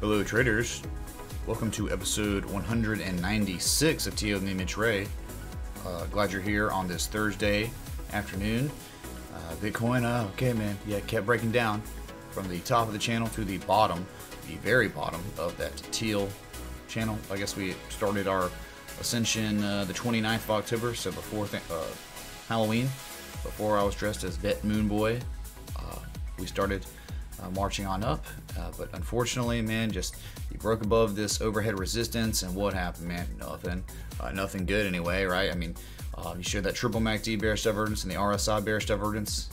Hello traders, welcome to episode 196 of TO Mitch Ray. Glad you're here on this Thursday afternoon. Bitcoin, okay man, yeah, kept breaking down from the top of the channel to the bottom, the very bottom of that teal channel. I guess we started our ascension the 29th of October, so before Halloween, before I was dressed as Bet Moon Boy. We started marching on up, but unfortunately, man, just you broke above this overhead resistance, and what happened, man? Nothing good anyway, right? I mean, you showed that triple MACD bearish divergence and the RSI bearish divergence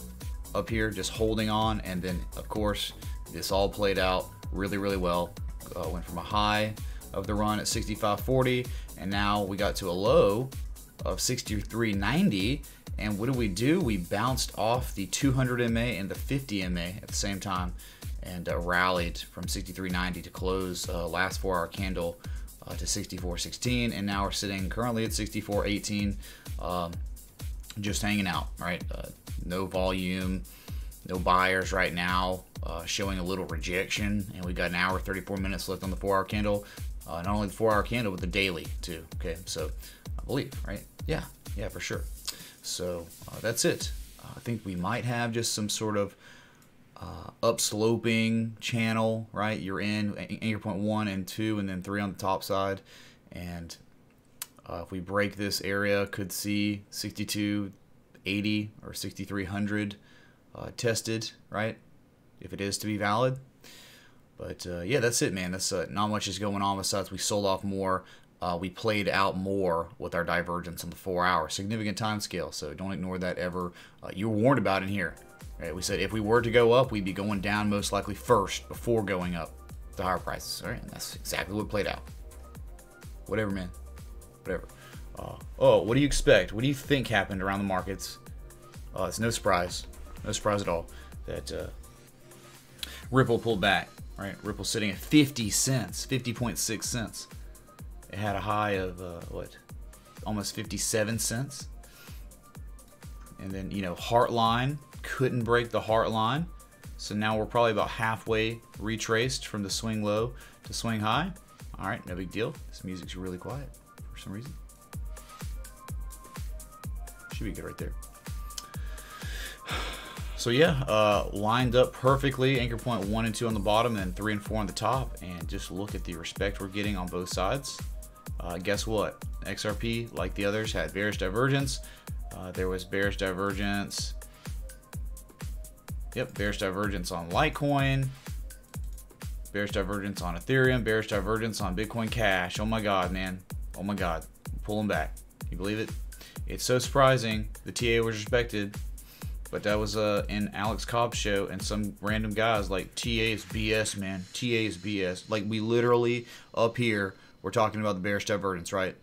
up here, just holding on, and then of course this all played out really well. Went from a high of the run at 65.40, and now we got to a low of 63.90. And what do? We bounced off the 200 MA and the 50 MA at the same time, and rallied from 63.90 to close last 4-hour candle to 64.16, and now we're sitting currently at 64.18, just hanging out, right? No volume, no buyers right now, showing a little rejection, and we got an hour 34 minutes left on the 4-hour candle. Not only the 4-hour candle, but the daily too. Okay, so I believe, right? Yeah, for sure. So that's it. I think we might have just some sort of upsloping channel, right? You're in anchor point 1 and 2 and then 3 on the top side, and if we break this area, could see 62.80 or 6300 tested, right? If it is to be valid. But yeah, that's it, man. That's not much is going on besides we sold off more. We played out more with our divergence on the 4-hour significant time scale, so don't ignore that ever. You were warned about in here, right? We said if we were to go up, we'd be going down most likely first before going up to higher prices. All right, and that's exactly what played out. Whatever, man. Whatever. Oh, what do you expect? What do you think happened around the markets? It's no surprise at all that Ripple pulled back. Right, Ripple sitting at 50 cents, 50.6 cents. It had a high of almost 57 cents, and then Heartline couldn't break the Heartline, so now we're probably about halfway retraced from the swing low to swing high. All right, no big deal. This music's really quiet for some reason. Should be good right there. So yeah, lined up perfectly. Anchor point 1 and 2 on the bottom, and 3 and 4 on the top, and just look at the respect we're getting on both sides. Guess what? XRP, like the others, had bearish divergence. There was bearish divergence. Yep, bearish divergence on Litecoin. Bearish divergence on Ethereum. Bearish divergence on Bitcoin Cash. Oh my God, man. Oh my God. Pulling back. Can you believe it? It's so surprising. The TA was respected. But that was in Alex Cobb's show, and some random guys like, TA is BS, man. TA is BS. Like, we literally, up here, we're talking about the bearish divergence, right?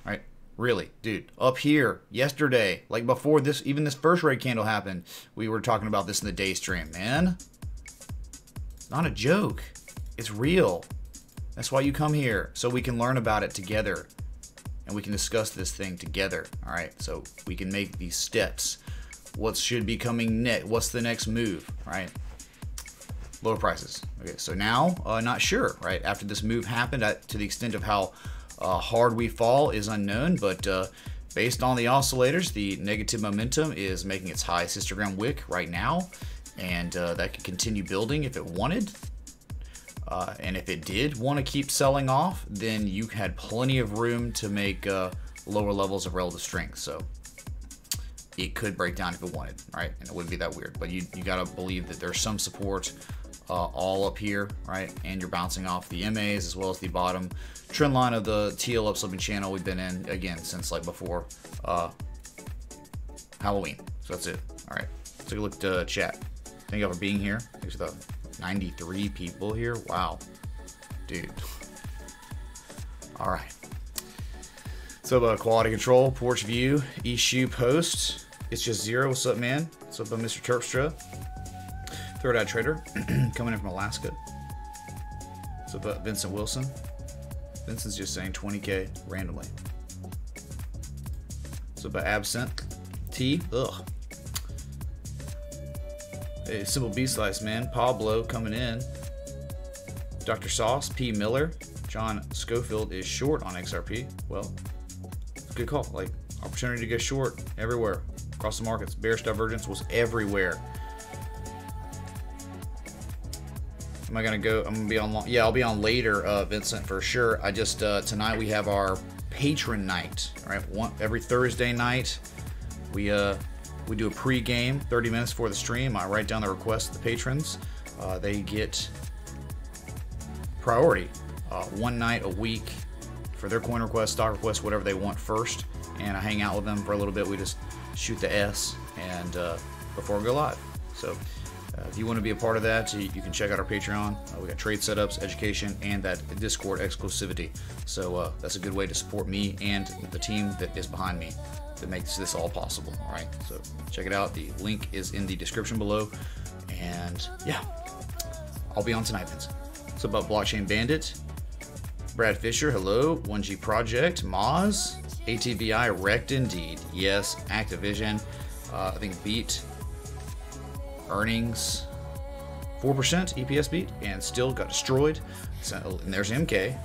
Right? Really, dude. Up here, yesterday, like before this, even this first red candle happened, we were talking about this in the day stream, man. It's not a joke. It's real. That's why you come here, so we can learn about it together. And we can discuss this thing together, all right? So we can make these steps. What should be coming next? What's the next move, right? Lower prices. Okay, so now, not sure, right? After this move happened, to the extent of how hard we fall is unknown, but based on the oscillators, the negative momentum is making its highest histogram wick right now, and that could continue building if it wanted. And if it did want to keep selling off, then you had plenty of room to make lower levels of relative strength. So it could break down if it wanted, right? And it wouldn't be that weird. But you got to believe that there's some support all up here, right? And you're bouncing off the MAs as well as the bottom trend line of the TL upsloping channel we've been in, again, since like before Halloween. So that's it. All right. Let's take a look at chat. Thank you all for being here. Thanks for the 93 people here. Wow, dude. All right. So quality control, porch view, issue post. It's just zero. What's up, man? What's up, Mr. Terpstra? Third Eye Trader, coming in from Alaska. What's up, Vincent Wilson? Vincent's just saying 20K randomly. What's up, Absent T? Ugh. Hey, Simple B Slice, man. Pablo coming in. Dr. Sauce, P. Miller, John Schofield is short on XRP. Well, good call. Like, opportunity to get short everywhere across the markets. Bearish divergence was everywhere. Am I gonna go? I'm gonna be on. Yeah, I'll be on later, Vincent, for sure. I just tonight we have our patron night. All right, every Thursday night we do a pre-game, 30 minutes before the stream. I write down the requests of the patrons. They get priority, one night a week for their coin requests, stock requests, whatever they want first. And I hang out with them for a little bit. We just shoot the S and before we go live. So if you want to be a part of that, you can check out our Patreon. We got trade setups, education, and that Discord exclusivity. So that's a good way to support me and the team that is behind me that makes this all possible. All right, so check it out. The link is in the description below. And yeah, I'll be on tonight, Vince. What's about Blockchain Bandit? Brad Fisher, hello. 1G Project, Moz, ATVI wrecked indeed. Yes, Activision, I think beat earnings 4% EPS beat and still got destroyed. So, and there's MK.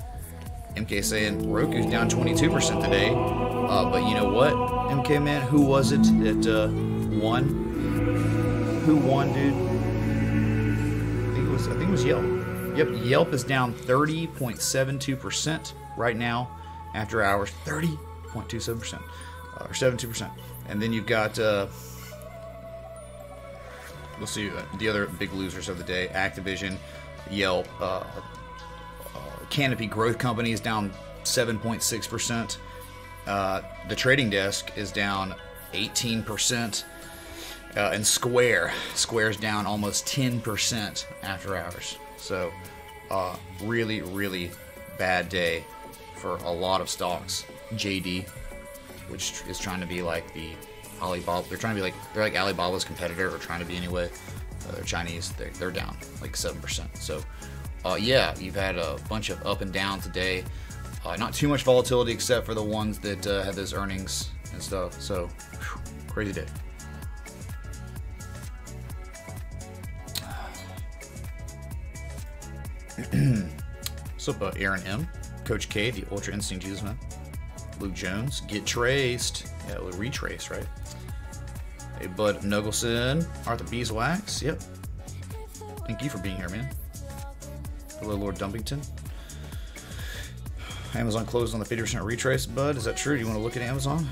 MK saying Roku's down 22% today. But you know what, MK man, who was it that won? Who won, dude? I think it was Yelp. Yep, Yelp is down 30.72% right now after hours. 30.27% or 72%. And then you've got we'll see the other big losers of the day: Activision, Yelp, Canopy Growth Company is down 7.6%. The trading desk is down 18%. And Square's down almost 10% after hours. So really, really bad day for a lot of stocks. JD, which is trying to be like the Alibaba, they're like Alibaba's competitor, or trying to be anyway. They're Chinese. They're down like 7%. So yeah, you've had a bunch of up and down today. Not too much volatility except for the ones that had those earnings and stuff. So whew, crazy day. What's up, Aaron M, Coach K, the Ultra Instinct Jesus Man, Luke Jones, Get Traced, yeah, we'll retrace, right? Hey, Bud Nuggleson, Arthur Beeswax, yep. Thank you for being here, man. Hello, Lord Dumpington. Amazon closed on the 50% retrace, Bud. Is that true? Do you want to look at Amazon?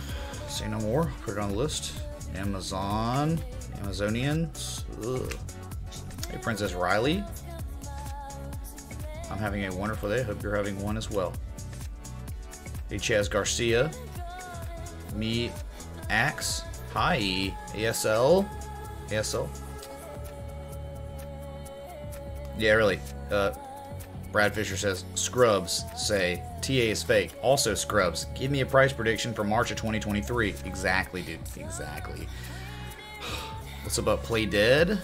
Say no more. Put it on the list. Amazon, Amazonians. Ugh. Hey, Princess Riley. I'm having a wonderful day. Hope you're having one as well. Hey, Chaz Garcia. Me, Axe. Hi, ASL. ASL. Yeah, really. Brad Fisher says, Scrubs say TA is fake. Also, Scrubs, give me a price prediction for March of 2023. Exactly, dude. Exactly. What's up, Play Dead?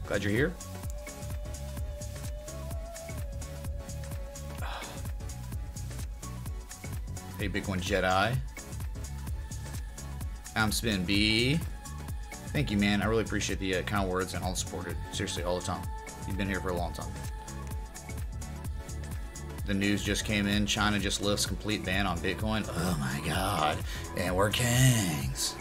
Glad you're here. Hey, Big One Jedi. I'm Spin B. Thank you, man. I really appreciate the kind words and all the support. Seriously, all the time. You've been here for a long time. The news just came in. China just lifts complete ban on Bitcoin. Oh my God. And we're kings.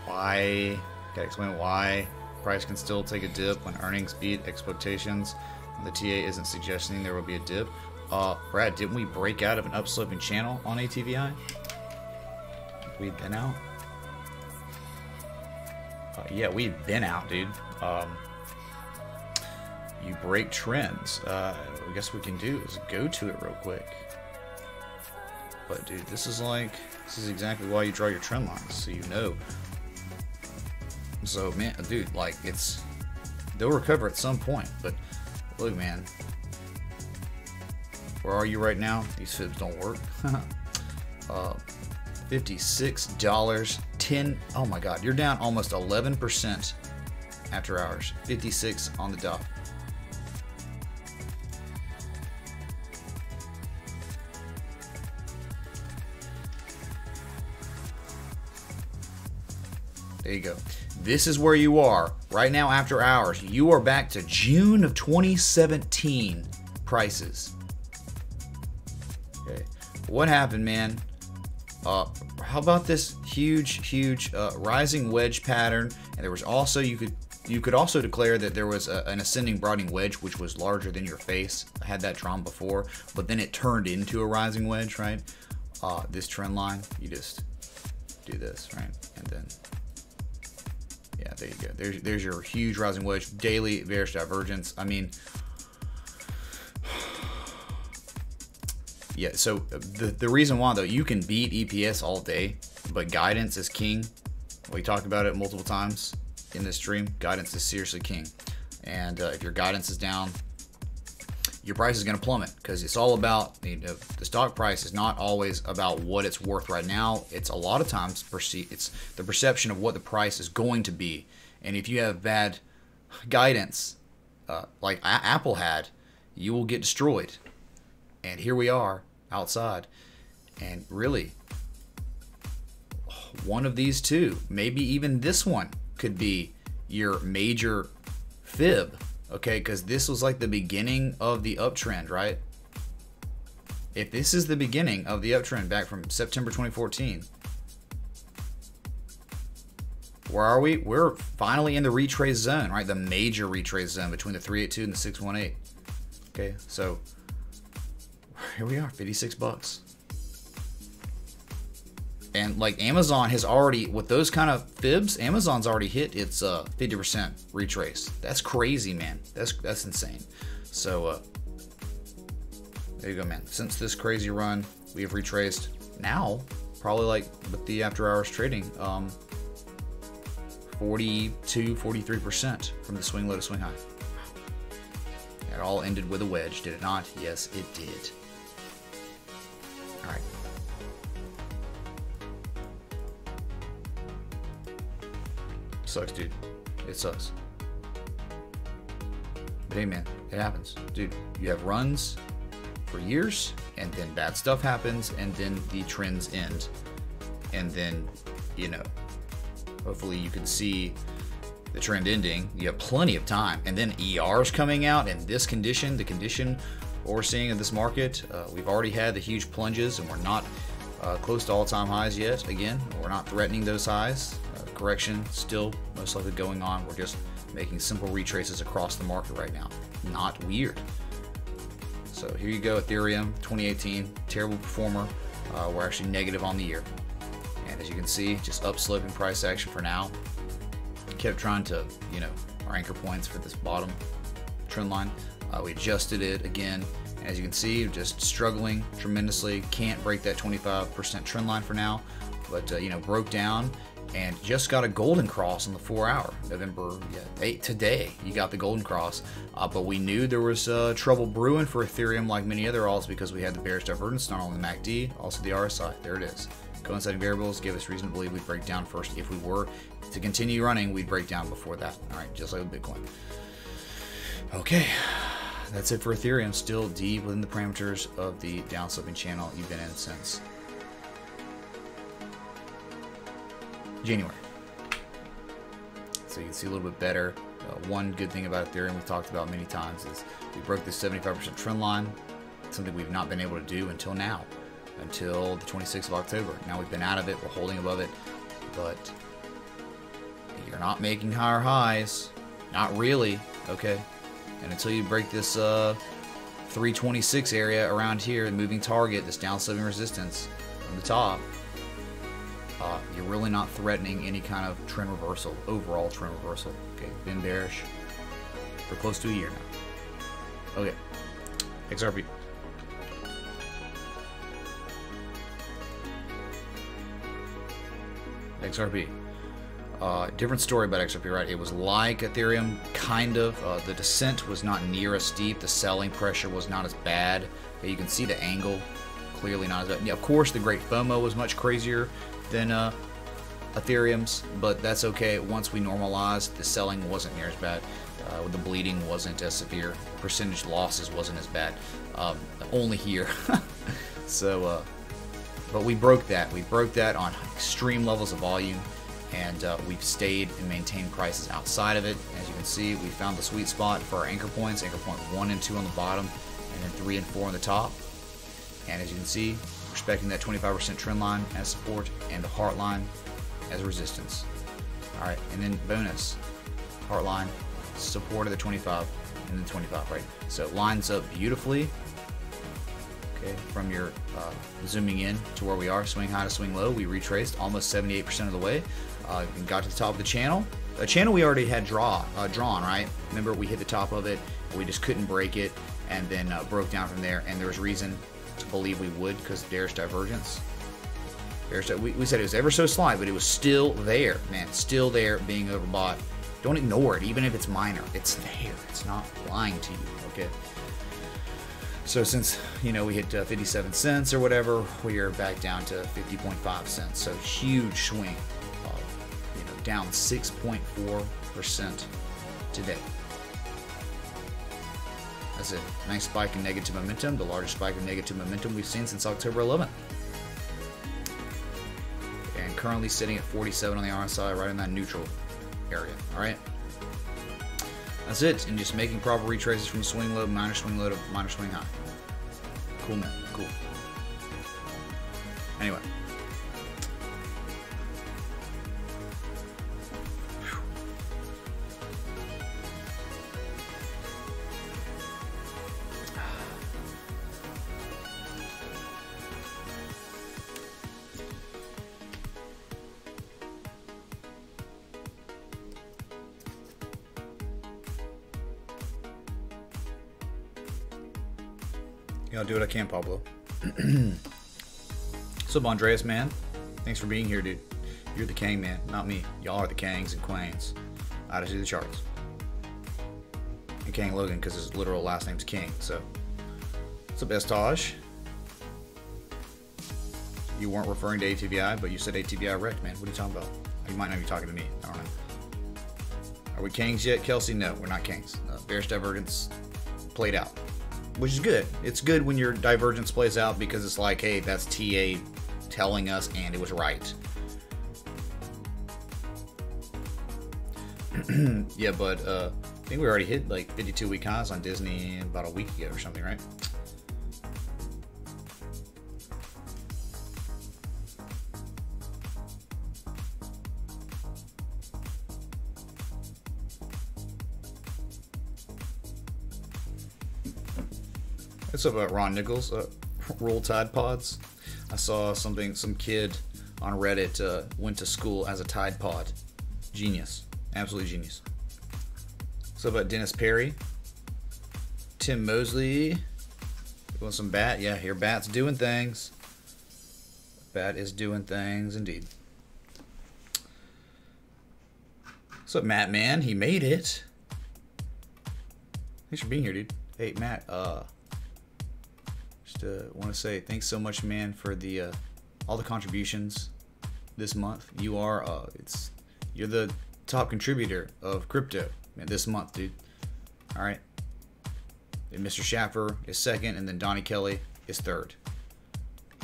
Why? Gotta explain why price can still take a dip when earnings beat expectations. The TA isn't suggesting there will be a dip. Brad, didn't we break out of an upsloping channel on ATVI? We've been out. Yeah, we've been out, dude. You break trends. I guess what we can do is go to it real quick. But dude, this is exactly why you draw your trend lines, so you know. So man, dude, like they'll recover at some point, but look, man, where are you right now? These fibs don't work. $56, 10. Oh my God, you're down almost 11% after hours. 56 on the dot. There you go. This is where you are right now after hours. You are back to June of 2017 prices. Okay. What happened, man? How about this huge rising wedge pattern? And there was also, you could also declare that there was an ascending broadening wedge, which was larger than your face. I had that drawn before, but then it turned into a rising wedge, right? This trend line, you just do this, right? And then, yeah, there you go. There's your huge rising wedge, daily bearish divergence. I mean, yeah, so the reason why, though, you can beat EPS all day, but guidance is king. We talked about it multiple times in this stream. Guidance is seriously king. And if your guidance is down, your price is going to plummet, because it's all about, the stock price is not always about what it's worth right now. It's a lot of times it's the perception of what the price is going to be. And if you have bad guidance, like Apple had, you will get destroyed. And here we are outside, and really one of these two, maybe even this one, could be your major fib, okay? Because this was like the beginning of the uptrend, right? If this is the beginning of the uptrend back from September 2014, where are we? We're finally in the retrace zone, right? The major retrace zone between the 382 and the 618. Okay, so here we are, 56 bucks. And like Amazon has already, with those kind of fibs, Amazon's already hit its 50% retrace. That's crazy, man. That's insane. So there you go, man. Since this crazy run, we have retraced now, probably like with the after hours trading, 42-43% from the swing low to swing high. It all ended with a wedge, did it not? Yes, it did. All right. Sucks, dude. It sucks. But hey, man, it happens. Dude, you have runs for years, and then bad stuff happens, and then the trends end. And then, hopefully you can see the trend ending. You have plenty of time. And then ER's coming out, and this condition, the condition what we're seeing in this market, we've already had the huge plunges, and we're not close to all-time highs yet. Again, we're not threatening those highs. Correction still most likely going on. We're just making simple retraces across the market right now. Not weird. So here you go, Ethereum 2018, terrible performer. We're actually negative on the year. And as you can see, just upsloping price action for now. Kept trying to, our anchor points for this bottom trend line. We adjusted it again. As you can see, just struggling tremendously. Can't break that 25% trend line for now, but broke down and just got a golden cross on the 4 hour. November 8th today, you got the golden cross. But we knew there was trouble brewing for Ethereum, like many other alts, because we had the bearish divergence, not only the MACD, also the RSI. There it is. Coinciding variables give us reason to believe we'd break down first. If we were to continue running, we'd break down before that. All right, just like with Bitcoin. Okay, that's it for Ethereum. Still deep within the parameters of the downsloping channel you've been in since January. So you can see a little bit better. One good thing about Ethereum we've talked about many times is we broke the 75% trend line, something we've not been able to do until now, until the 26th of October. Now we've been out of it, we're holding above it, but you're not making higher highs. Not really, okay? And until you break this 326 area around here, the moving target, this downsloping resistance from the top, you're really not threatening any kind of trend reversal, overall trend reversal. Okay, been bearish for close to a year now. Okay, XRP. XRP. Different story about XRP, right? It was like Ethereum, kind of. The descent was not near as steep. The selling pressure was not as bad. You can see the angle, clearly not as bad. Yeah, of course, the Great FOMO was much crazier than Ethereum's, but that's okay. Once we normalized, the selling wasn't near as bad. The bleeding wasn't as severe. Percentage losses wasn't as bad. Only here. So, but we broke that. We broke that on extreme levels of volume. and we've stayed and maintained prices outside of it. As you can see, we found the sweet spot for our anchor points, anchor point 1 and 2 on the bottom, and then 3 and 4 on the top. And as you can see, respecting that 25% trend line as support and the heart line as resistance. All right, and then bonus, heart line, support of the 25, and then 25, right? So it lines up beautifully. Okay, from your zooming in to where we are, swing high to swing low, we retraced almost 78% of the way and got to the top of the channel. A channel we already had drawn, right? Remember, we hit the top of it, we just couldn't break it, and then broke down from there. And there was reason to believe we would because bearish divergence. We said it was ever so slight, but it was still there, man. Still there, being overbought. Don't ignore it, even if it's minor. It's there. It's not lying to you. Okay. So since, you know, we hit 57 cents or whatever, we are back down to 50.5 cents. So huge swing, you know, down 6.4% today. That's it. Nice spike in negative momentum, the largest spike of negative momentum we've seen since October 11th. And currently sitting at 47 on the RSI, right in that neutral area. All right. That's it, and just making proper retraces from swing low, minor swing low to minor swing high. Cool, man. Cool. Anyway. I'll do what I can, Pablo. What's up, Andreas, man? Thanks for being here, dude. You're the king, man, not me. Y'all are the kangs and queens. I just do the charts. And Kang Logan, because his literal last name's King. So, what's up, Estage? You weren't referring to ATVI, but you said ATVI wrecked, man. What are you talking about? You might not be talking to me. I don't know. Are we kings yet, Kelsey? No, we're not kings. Bearish divergence played out, which is good. It's good when your divergence plays out because it's like, hey, that's TA telling us and it was right. Yeah, but I think we already hit like 52-week highs on Disney about a week ago or something, right? What's up, Ron Nichols? Roll Tide Pods. I saw something, some kid on Reddit went to school as a Tide Pod. Genius. Absolutely genius. What's up about Dennis Perry? Tim Mosley. You want some Bat? Yeah, here Bat's doing things. Bat is doing things indeed. What's up, Matt, man? He made it. Thanks for being here, dude. Hey, Matt, want to say thanks so much, man, for the all the contributions this month. You are you're the top contributor of crypto, man, this month, dude. All right, and Mr. Schaffer is second, and then Donnie Kelly is third.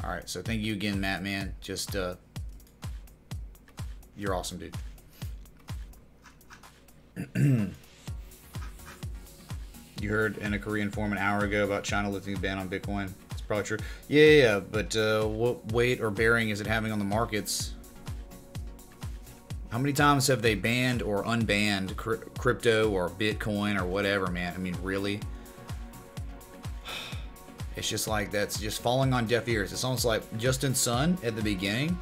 All right, so thank you again, Matt, man. Just you're awesome, dude. You heard in a Korean forum an hour ago about China lifting a ban on Bitcoin. It's probably true. Yeah, but what weight or bearing is it having on the markets? How many times have they banned or unbanned crypto or Bitcoin or whatever, man? I mean, really? It's just like that's just falling on deaf ears. It's almost like Justin Sun at the beginning.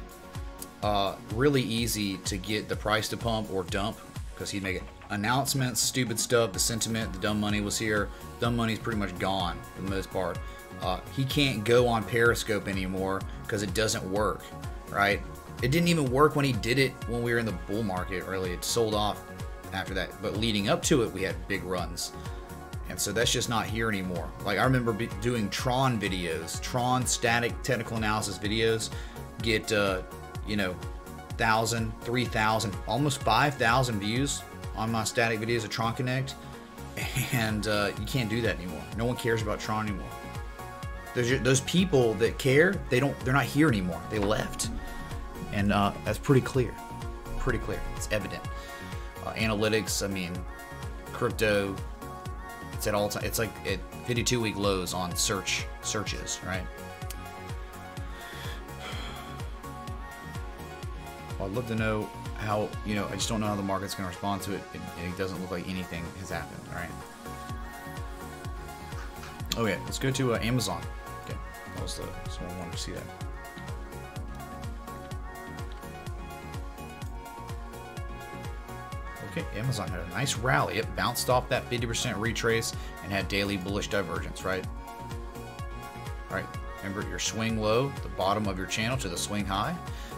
Really easy to get the price to pump or dump because he'd make announcements, stupid stuff, the sentiment, the dumb money was here. Dumb money's pretty much gone for the most part. He can't go on Periscope anymore because it doesn't work, right? It didn't even work when he did it when we were in the bull market, really. It sold off after that. But leading up to it, we had big runs. And so that's just not here anymore. Like, I remember doing Tron videos, Tron static technical analysis videos, get, you know, 1,000, 3,000, almost 5,000 views on my static videos at Tron Connect, and you can't do that anymore. No one cares about Tron anymore. Those people that care, they're not here anymore. They left, and that's pretty clear. pretty clear. It's evident. Analytics, I mean, crypto, it's at all time. It's like at 52-week lows on searches, right? Well, I'd love to know how, you know, I just don't know how the market's going to respond to it, and it doesn't look like anything has happened, all right? Okay, let's go to Amazon. Okay, that was someone wanted to see that. Okay, Amazon had a nice rally. It bounced off that 50% retrace and had daily bullish divergence, right? All right, remember your swing low, the bottom of your channel to the swing high.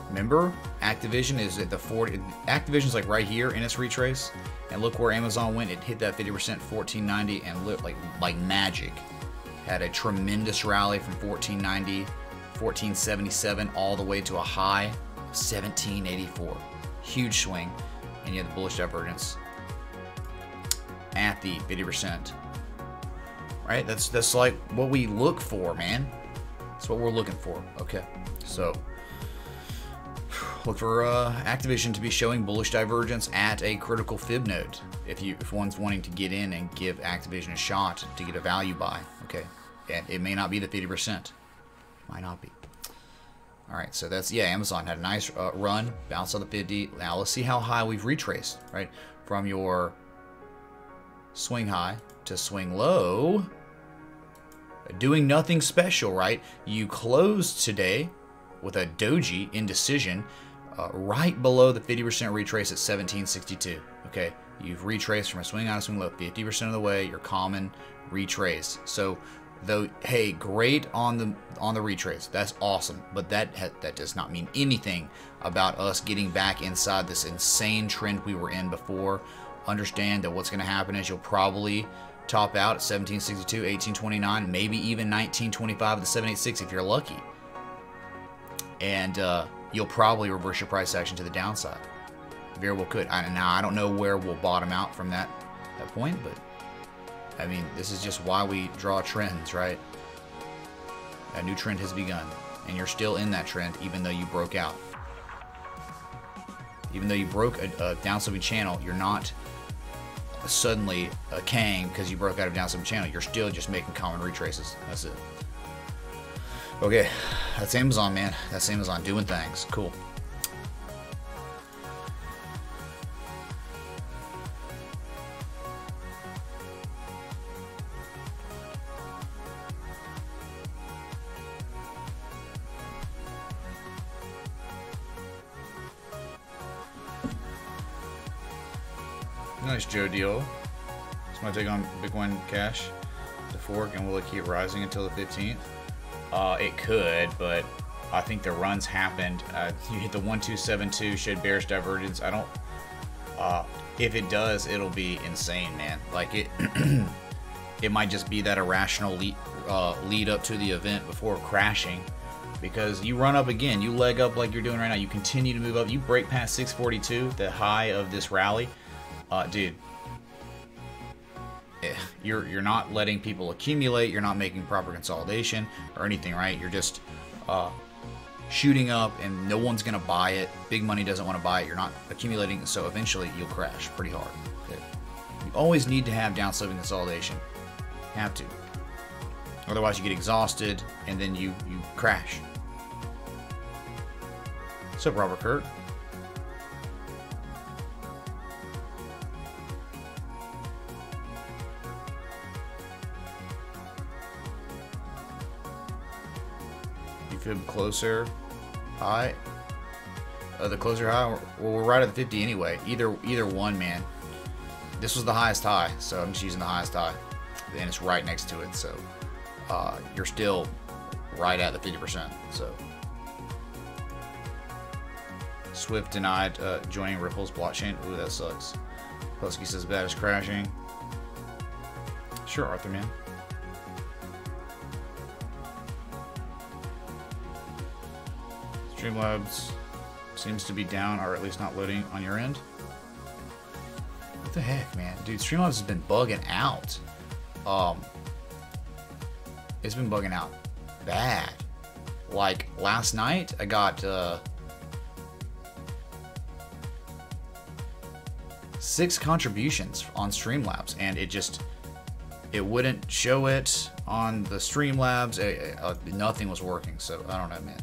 Remember, Activision is at the 40. Activision's like right here in its retrace, and look where Amazon went. It hit that 50%, 1490, and looked like magic. Had a tremendous rally from 1490, 1477, all the way to a high of 1784. Huge swing. And you have the bullish divergence at the 50%. Right? That's like what we look for, man. That's what we're looking for. Okay. So look for Activision to be showing bullish divergence at a critical fib node. If one's wanting to get in and give Activision a shot to get a value buy. Okay. And it may not be the 50%. Might not be. All right, so that's, yeah, Amazon had a nice run, bounced on the 50. Now let's see how high we've retraced, right? From your swing high to swing low, doing nothing special, right? You closed today with a doji indecision right below the 50% retrace at 1762, okay? You've retraced from a swing high to swing low 50% of the way, your common retrace. So, though, hey, great on the retrace. That's awesome, but that does not mean anything about us getting back inside this insane trend we were in before. Understand that what's going to happen is you'll probably top out at 1762, 1829, maybe even 1925 at the 786 if you're lucky, and you'll probably reverse your price action to the downside. Very well could. Now I don't know where we'll bottom out from that point, but I mean, this is just why we draw trends, right? A new trend has begun, and you're still in that trend even though you broke out. Even though you broke a downsloping channel, you're not suddenly a Kang because you broke out of downsloping channel. You're still just making common retraces. That's it. Okay, that's Amazon, man. That's Amazon doing things. Cool. Nice Joe deal. It's my take on Bitcoin Cash, the fork, and will it keep rising until the 15th? It could, but I think the runs happened. You hit the 1272, showed bearish divergence. I don't. If it does, it'll be insane, man. Like it, it might just be that irrational lead up to the event before crashing, because you run up again, you leg up like you're doing right now. You continue to move up. You break past 642, the high of this rally. Dude, you're not letting people accumulate. You're not making proper consolidation or anything, right? You're just shooting up, and no one's gonna buy it. Big money doesn't want to buy it. You're not accumulating, so eventually you'll crash pretty hard. Okay? You always need to have downsloping consolidation. Have to. Otherwise, you get exhausted, and then you crash. What's up, Robert Kurt? Closer high, the closer high. Well, we're right at the 50 anyway. Either one, man. This was the highest high, so I'm just using the highest high, and it's right next to it. So you're still right at the 50%. So Swift denied joining Ripple's blockchain. Ooh, that sucks. Husky says bad is crashing. Sure, Arthur, man. Streamlabs seems to be down, or at least not loading on your end. What the heck, man? Dude, Streamlabs has been bugging out. It's been bugging out bad. Like, last night, I got 6 contributions on Streamlabs, and it wouldn't show it on the Streamlabs. Nothing was working, so I don't know, man.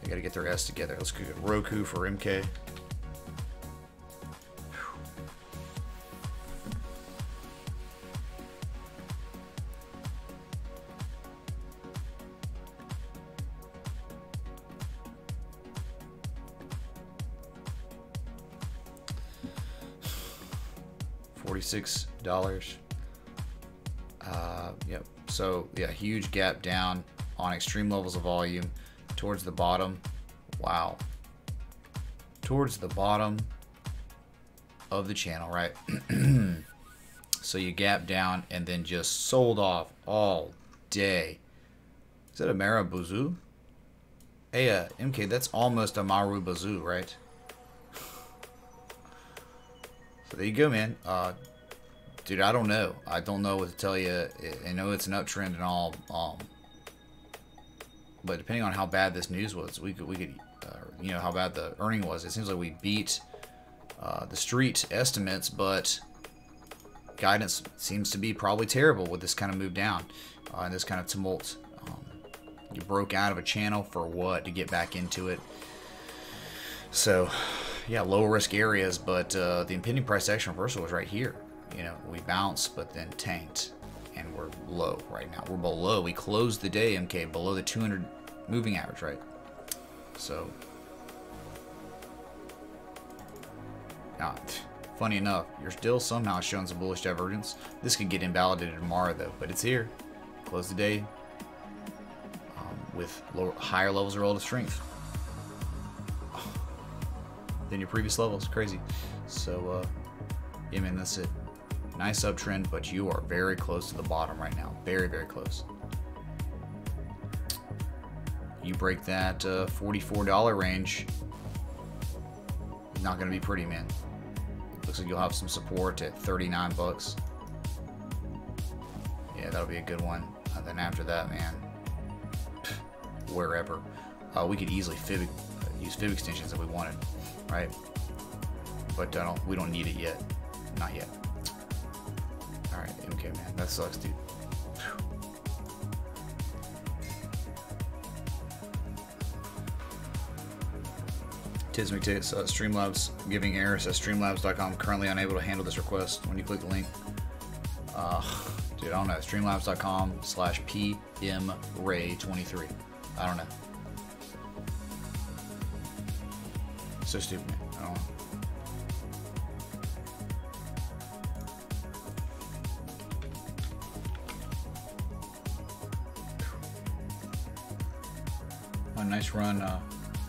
They gotta get their S together. Let's go get Roku for MK. $46. Yep. So yeah, huge gap down on extreme levels of volume towards the bottom. Wow. Towards the bottom of the channel, right? So you gap down and then just sold off all day. Is that a Marabuzu? Hey, MK, that's almost a Marubuzu, right? So there you go, man. Dude, I don't know. I don't know what to tell you. I know it's an uptrend and all, but depending on how bad this news was, we could, you know, how bad the earning was. It seems like we beat the street estimates, but guidance seems to be probably terrible with this kind of move down and this kind of tumult. You broke out of a channel for what? To get back into it. So, yeah, low risk areas, but the impending price action reversal was right here. You know, we bounced, but then tanked, and we're low right now. We're below. We closed the day, MK, below the 200 moving average, right? So, funny enough, you're still somehow showing some bullish divergence. This could get invalidated tomorrow, though, but it's here. Close the day with higher levels of relative strength than your previous levels. Crazy. So, yeah, man, that's it. Nice uptrend, but you are very close to the bottom right now. Very, very close. You break that $44 range, it's not going to be pretty, man. Looks like you'll have some support at 39 bucks. Yeah, that'll be a good one. And then after that, man, wherever. We could easily use fib extensions if we wanted, right? But we don't need it yet. Not yet. Alright, okay, man. That sucks, dude. Tismictates, Streamlabs giving error, says Streamlabs.com currently unable to handle this request when you click the link. Dude, I don't know. Streamlabs.com/PMRay23. I don't know. So stupid, man. I don't know. A nice run,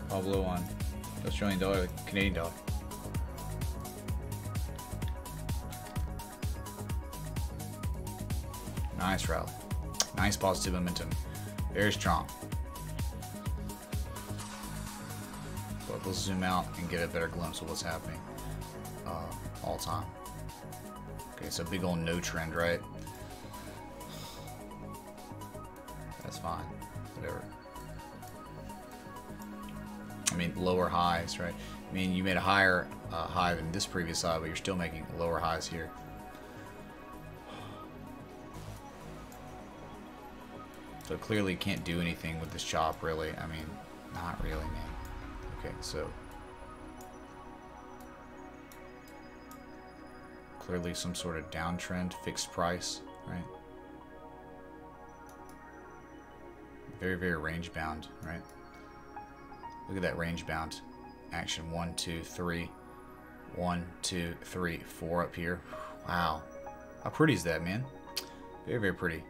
Pablo, on Australian dollar, Canadian dollar. Nice rally. Nice positive momentum. Very strong. But let's zoom out and get a better glimpse of what's happening all time. Okay, so big old no trend, right? That's fine. Whatever. I mean, lower highs, right? I mean, you made a higher high than this previous high, but you're still making lower highs here. So clearly you can't do anything with this chop, really. I mean, not really, man. Okay, so clearly some sort of downtrend, fixed price, right? Very, very range bound, right? Look at that range bound action. 1, 2, 3. 1, 2, 3, 4 up here. Wow. How pretty is that, man? Very, very pretty.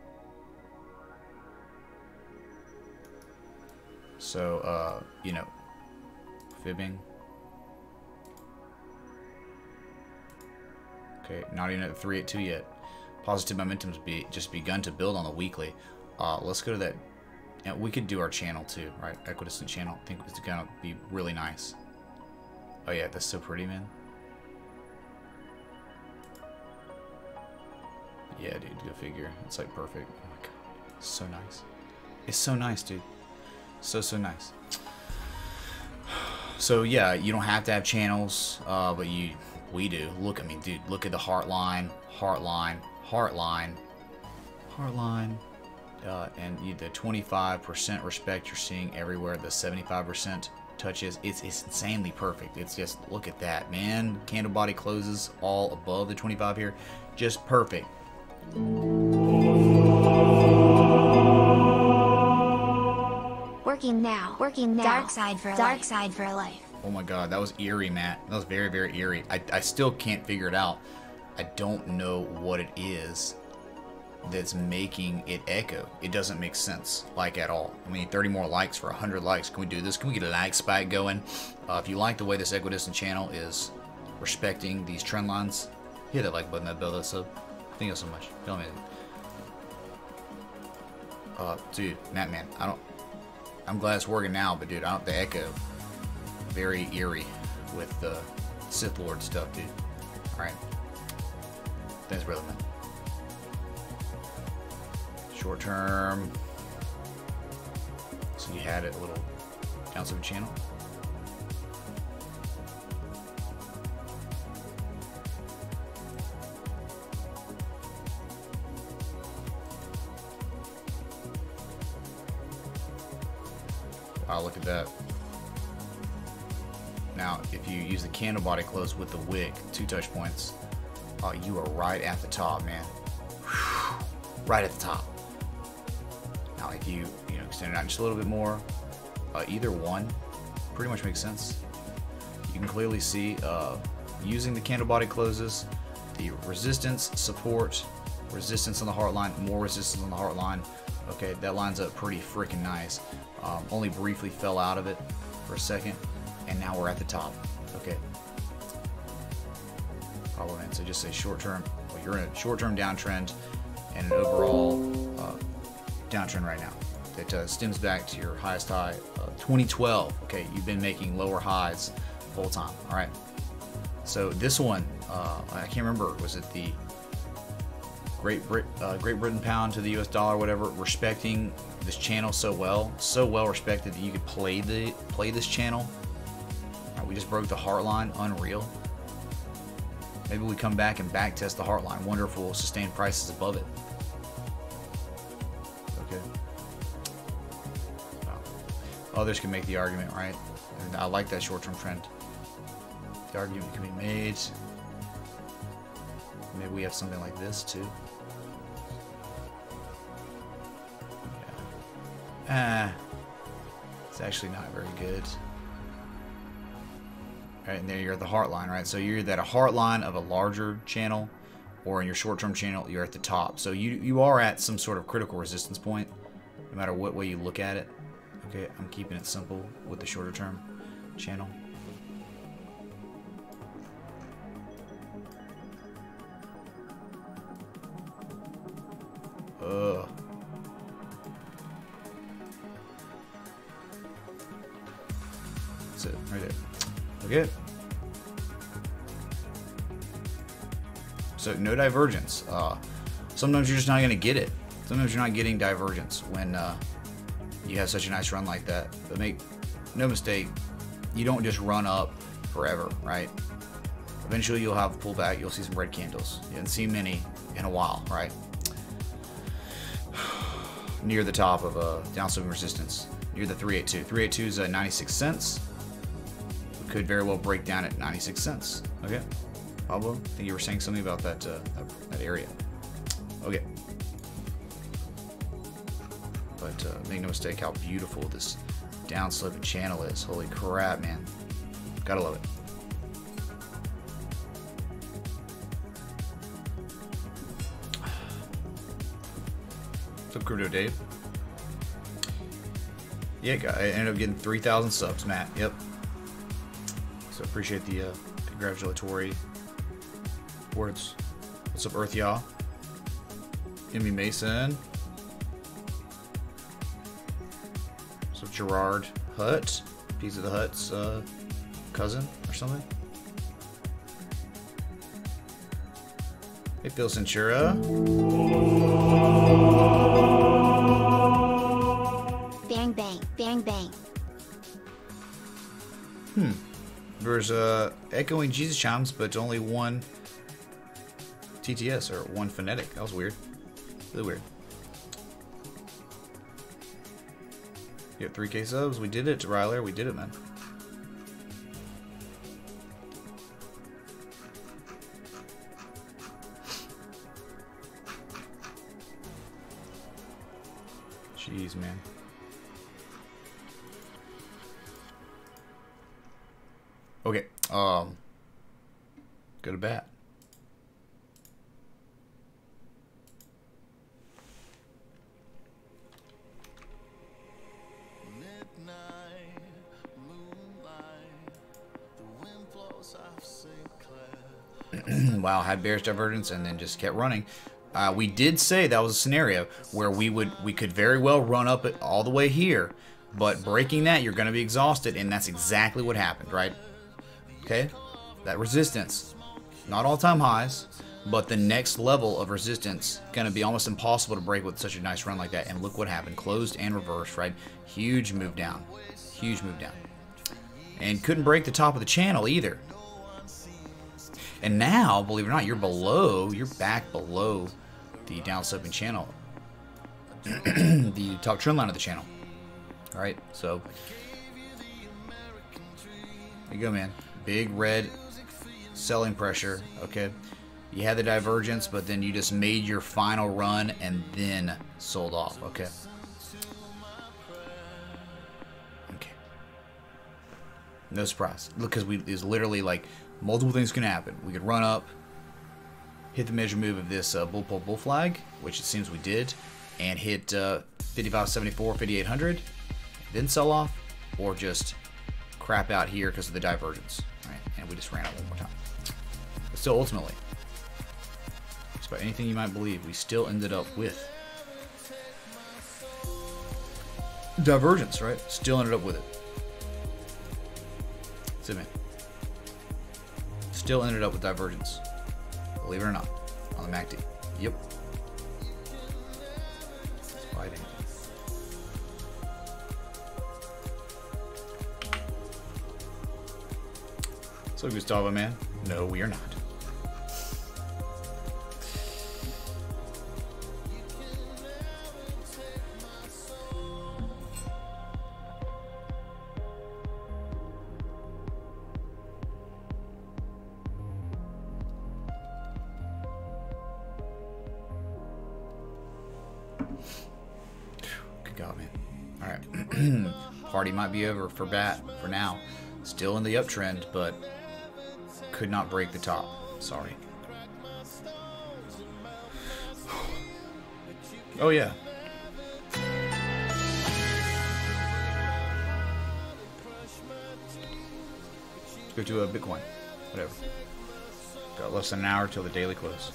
So, you know, fibbing. Okay, not even at 382 yet. Positive momentum's just begun to build on the weekly. Let's go to that. And we could do our channel too, right? Equidistant channel. I think it's gonna be really nice. Oh yeah, that's so pretty, man. Yeah, dude, go figure. It's like perfect. Oh my god, so nice. It's so nice, dude. So nice. So yeah, you don't have to have channels, but you we do. Look, I mean, dude, look at the heart line, heart line, heart line, heart line. And the 25% respect you're seeing everywhere. The 75% touches. It's insanely perfect. It's just, look at that, man. Candle body closes all above the 25 here. Just perfect. Working now. Dark side for life. Oh my god, that was eerie, Matt. That was very, very eerie. I still can't figure it out. I don't know what it is that's making it echo. It doesn't make sense, like, at all. I mean, 30 more likes for 100 likes. Can we do this? Can we get a like spike going? If you like the way this equidistant channel is respecting these trend lines, hit that like button, that bell, that sub. Thank you so much. Tell me. Dude, Matt, man, I'm glad it's working now, but dude, the echo, very eerie with the Sith Lord stuff, dude. All right. Thanks, brother, man. Short term. So you had it, a little downside channel. Wow, look at that. Now, if you use the candle body close with the wick, 2 touch points, you are right at the top, man. Right at the top. Now, if you extend it out just a little bit more, either one pretty much makes sense. You can clearly see using the candle body closes, the resistance, support, resistance on the heart line, more resistance on the heart line. Okay, that lines up pretty freaking nice. Only briefly fell out of it for a second, and now we're at the top. Okay. Follow in. So just say short term. Well, you're in a short term downtrend and an overall downtrend right now. That stems back to your highest high, 2012. Okay, you've been making lower highs the whole time. All right. So this one, I can't remember. Was it the Great Britain pound to the US dollar, whatever, respecting this channel so well respected that you could play this channel. All right, we just broke the heart line, unreal. Maybe we come back and back test the heart line. Wonder if we'll sustain prices above it. Okay. Wow. Others can make the argument, right? And I like that short-term trend. The argument can be made. Maybe we have something like this too. It's actually not very good. All right, and there you're at the heart line, right? So you're at a heart line of a larger channel, or in your short-term channel, you're at the top. So you are at some sort of critical resistance point, no matter what way you look at it. Okay, I'm keeping it simple with the shorter-term channel. That's it, right there. Okay. So no divergence. Sometimes you're just not going to get it. Sometimes you're not getting divergence when you have such a nice run like that. But make no mistake, you don't just run up forever, right? Eventually you'll have a pullback. You'll see some red candles. You haven't seen many in a while, right? Near the top of downswing resistance, near the 382. 382 is 96 cents. It could very well break down at 96 cents. Okay, Pablo, I think you were saying something about that that area. Okay, but make no mistake how beautiful this downsloping channel is. Holy crap, man! Gotta love it. What's up, Crypto Dave? Yeah, I ended up getting 3,000 subs, Matt. Yep. So appreciate the congratulatory words. What's up, Earth Y'all? Emmy Mason. What's up, Gerard Hutt? Pizza the Hutt's cousin or something. Hey, Phil Centura. Bang, bang, bang, bang. There's echoing Jesus chimes, but only one TTS or one phonetic. That was weird. Really weird. Yep, 3K subs. We did it, Ryler. We did it, man. Jeez, man. Okay. Go to bat. Wow, had bearish divergence and then just kept running. We did say that was a scenario where we could very well run up it all the way here, but breaking that, you're going to be exhausted, and that's exactly what happened, right? Okay, that resistance, not all-time highs, but the next level of resistance going to be almost impossible to break with such a nice run like that. And look what happened: closed and reversed, right? Huge move down, and couldn't break the top of the channel either. And now, believe it or not, you're back below the downsloping channel, the top trend line of the channel. All right, so there you go, man. Big red selling pressure. Okay, you had the divergence, but then you just made your final run and then sold off. Okay. No surprise. Look, because it's literally like multiple things can happen. We could run up, hit the measure move of this bull pull bull flag, which it seems we did, and hit 55.74, 5800, then sell off, or just crap out here because of the divergence, right? And we just ran out one more time. But still, ultimately, despite anything you might believe, we still ended up with divergence, right? Still ended up with it. That's it, man. Still ended up with divergence. Believe it or not. On the MACD. Yep. Despite anything. So, Gustavo, man. No, we are not. Good God, man. Alright. Party might be over for BAT for now. Still in the uptrend, but could not break the top. Sorry. Oh, yeah. Let's go to a Bitcoin. Whatever. Got less than an hour till the daily close.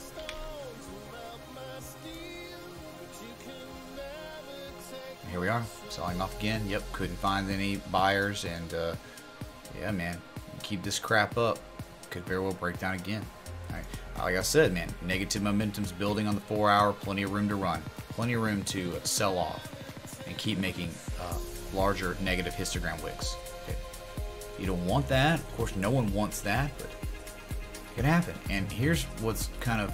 Here we are, selling off again. Yep, couldn't find any buyers, and yeah, man, keep this crap up. Could very well break down again. All right, like I said, man, negative momentum's building on the 4 hour. Plenty of room to run, plenty of room to sell off, and keep making larger negative histogram wicks. Okay. You don't want that, of course. No one wants that, but it can happen. And here's what's kind of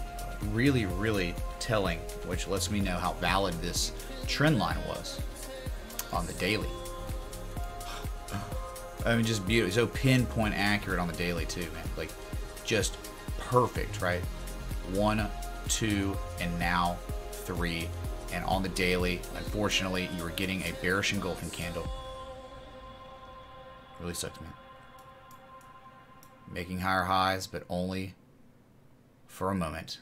really, really telling, which lets me know how valid this trend line was on the daily. I mean, just beautiful. So pinpoint accurate on the daily too, man. Like, just perfect, right? 1, 2, and now 3. And on the daily, unfortunately, you were getting a bearish engulfing candle. Really sucks, man. Making higher highs, but only for a moment.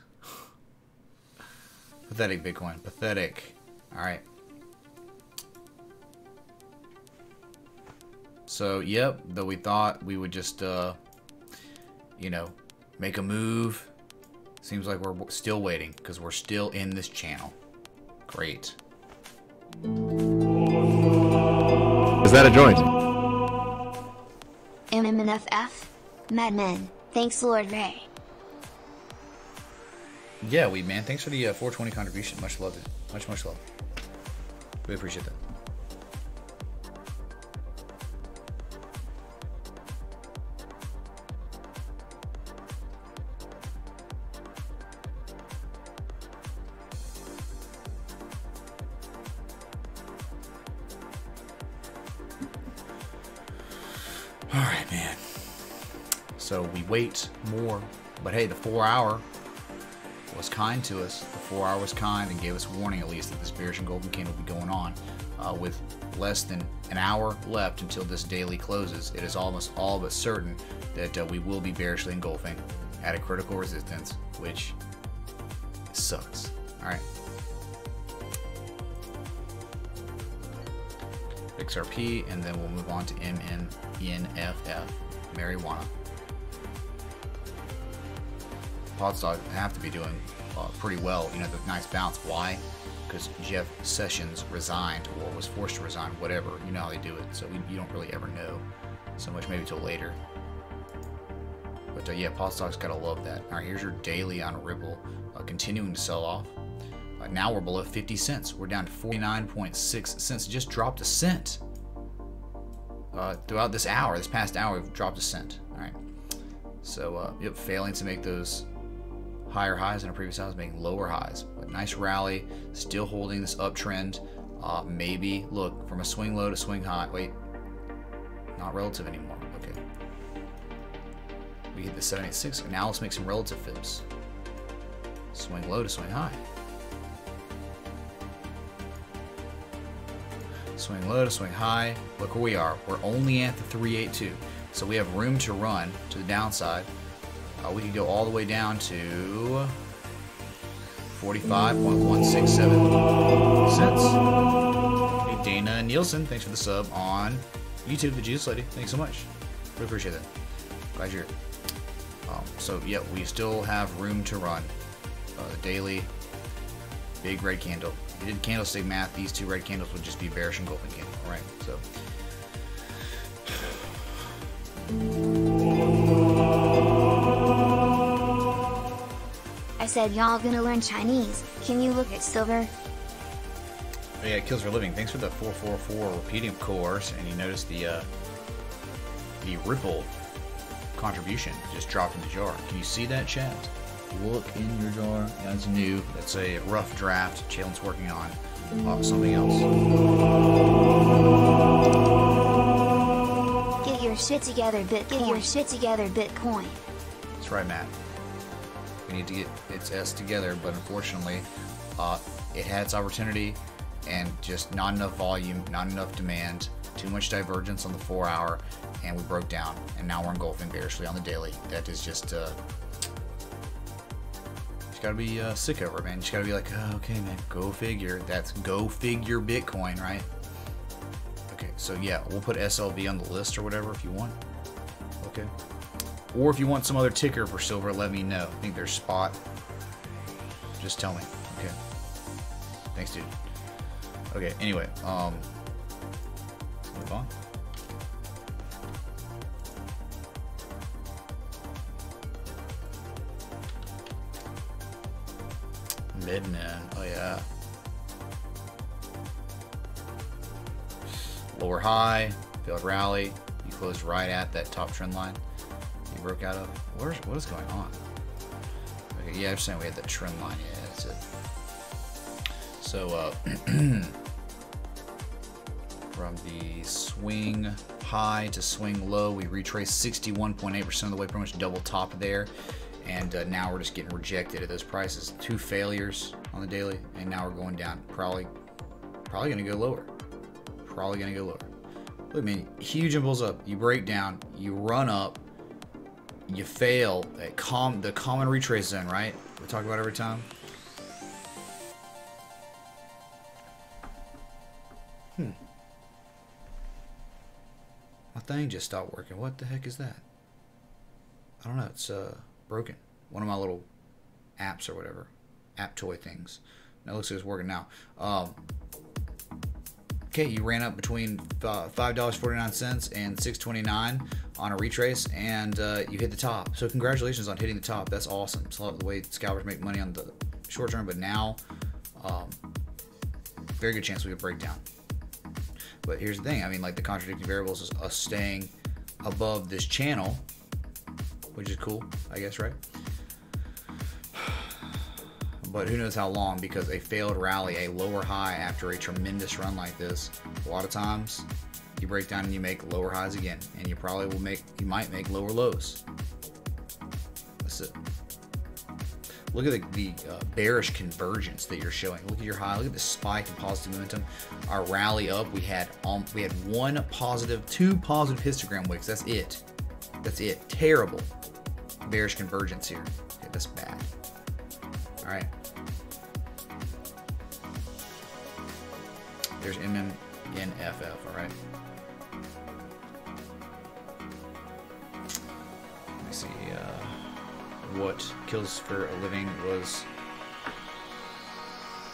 Pathetic, Bitcoin. Pathetic. All right. So, yep, though we thought we would just, you know, make a move. Seems like we're still waiting because we're still in this channel. Great. Is that a joint? MMNFF? Madmen. Thanks, Lord Ray. Yeah, Weed Man. Thanks for the 420 contribution. Much love, dude. Much love. We appreciate that. All right, man. So we wait more, but hey, the 4 hour was kind to us. The 4 hour was kind and gave us warning at least that this bearish engulfing candle will be going on. With less than an hour left until this daily closes, it is almost all but certain that we will be bearishly engulfing at a critical resistance, which sucks. All right. XRP, and then we'll move on to MMNFF, marijuana. Pod stock have to be doing pretty well. You know, the nice bounce. Why? Because Jeff Sessions resigned or was forced to resign, whatever. You know how they do it, so you don't really ever know so much, maybe till later. But yeah, pod stock's gotta love that. All right, here's your daily on Ripple, continuing to sell off. Now we're below 50 cents. We're down to 49.6 cents. Just dropped a cent. Throughout this hour, this past hour, we've dropped a cent. All right. So, yep, failing to make those higher highs in our previous highs, making lower highs. But nice rally, still holding this uptrend. Maybe, look, from a swing low to swing high. Wait, not relative anymore. Okay. We hit the 786. Now let's make some relative fibs. Swing low to swing high. Swing low to swing high. Look where we are. We're only at the 382. So we have room to run to the downside. We could go all the way down to 45.167 cents. Hey, Dana Nielsen, thanks for the sub on YouTube, the Jesus Lady. Thanks so much. Really appreciate that. Glad you're here. So, yeah, we still have room to run. Daily, big red candle. If you did candlestick math, these two red candles would just be bearish engulfing candle. All right, so. I said y'all gonna learn Chinese. Can you look at silver? Oh yeah, kills for a living. Thanks for the 444 repeating, of course. And you notice the Ripple contribution just dropped in the jar. Can you see that, chat? Look in your jar. That's new. That's a rough draft. Chalen's working on something else. Get your shit together, Bitcoin. That's right, Matt. We need to get its S together, but unfortunately, it had its opportunity and just not enough volume, not enough demand, too much divergence on the 4 hour, and we broke down. And now we're engulfing bearishly on the daily. That is just, you just gotta be sick over it, man. You just gotta be like, oh, okay, man, go figure. That's go figure Bitcoin, right? Okay, so yeah, we'll put SLV on the list or whatever if you want. Okay. Or if you want some other ticker for silver, let me know. I think there's spot. Just tell me. Okay. Thanks, dude. Okay, anyway, move on. Midnight. Oh yeah. Lower high, failed rally. You closed right at that top trend line. You broke out of. What is going on? Okay, yeah, I'm saying we had that trend line. Yeah, that's it. So from the swing high to swing low, we retraced 61.8% of the way, pretty much double top there. And now we're just getting rejected at those prices. 2 failures on the daily, and now we're going down. Probably gonna go lower. Probably gonna go lower. Look, man, huge impulse up. You break down, you run up, you fail at the common retrace zone, right? We talk about every time. My thing just stopped working. What the heck is that? I don't know. It's broken. One of my little apps or whatever, app toy things. No, it looks like it's working now. Okay, you ran up between $5.49 and $6.29 on a retrace, and you hit the top. So congratulations on hitting the top. That's awesome. It's a lot of the way scalpers make money on the short term, but now, very good chance we could break down. But here's the thing. I mean, like, the contradicting variables is us staying above this channel, which is cool, I guess, right? But who knows how long, because a failed rally, a lower high after a tremendous run like this, a lot of times you break down and you make lower highs again, and you probably will make, you might make lower lows. That's it. Look at the bearish convergence that you're showing. Look at your high. Look at the spike in positive momentum. Our rally up, we had one positive, 2 positive histogram wicks. That's it. That's it. Terrible bearish convergence here. Okay, that's bad. All right. There's MMNFF. All right. Let me see. What Kills for a Living was,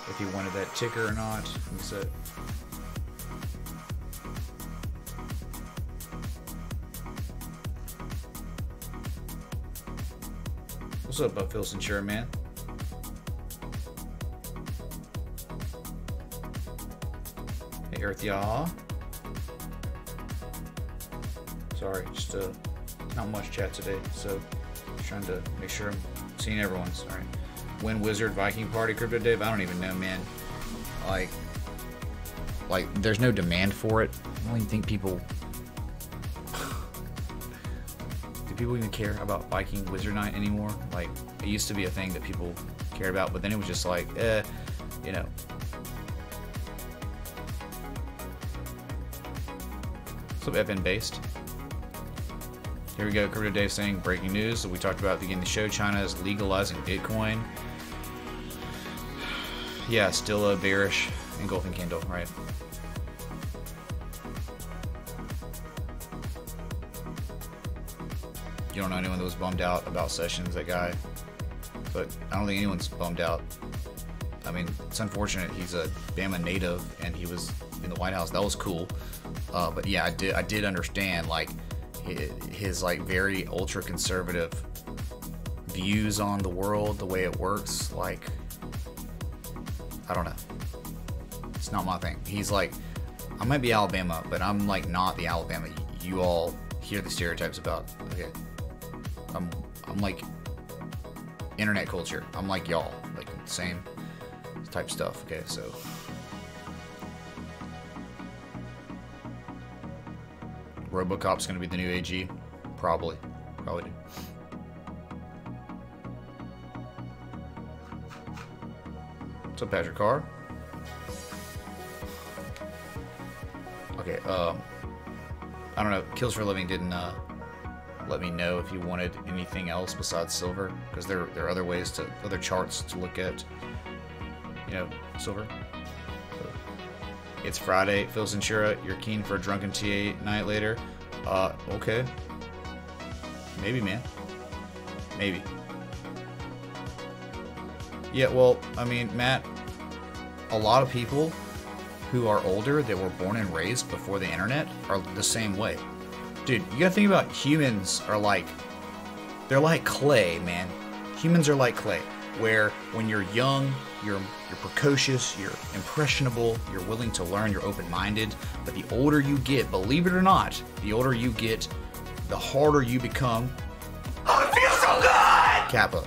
if he wanted that ticker or not. Let me see. What's up, Phil Centura, man? Hey, Earth Yaw. Sorry, just not much chat today, so just trying to make sure I'm seeing everyone's. All right. Win Wizard Viking Party Crypto Dave. I don't even know, man. Like there's no demand for it. I don't even think people. Do people even care about Viking Wizard Night anymore? Like, it used to be a thing that people cared about, but then it was just like, you know. What's up, FN Based? Here we go. Crypto Dave saying breaking news that we talked about at the beginning of the show. China is legalizing Bitcoin. Yeah, still a bearish engulfing candle, right? You don't know anyone that was bummed out about Sessions, that guy. But I don't think anyone's bummed out. I mean, it's unfortunate. He's a Bama native and he was in the White House. That was cool. But yeah, I did understand like his like very ultra conservative views on the world, the way it works. Like, I don't know. It's not my thing. He's like, I might be Alabama, but I'm like not the Alabama you all hear the stereotypes about. Okay. I'm like internet culture. I'm like y'all, like same type stuff. Okay, so RoboCop's gonna be the new AG, probably do. What's up, Patrick Carr? Okay, I don't know. Kills for a Living didn't let me know if you wanted anything else besides silver, because there are other ways to, other charts to look at, you know, silver. So, it's Friday. Phil Centura, you're keen for a drunken TA night later? Okay. Maybe, man. Maybe. Yeah, well, I mean, Matt, a lot of people who are older that were born and raised before the internet are the same way. Dude, you gotta think about humans are like, they're like clay, man. Humans are like clay, where when you're young, you're precocious, you're impressionable, you're willing to learn, you're open-minded. But the older you get, believe it or not, the older you get, the harder you become. Oh, it feels so good! Kappa.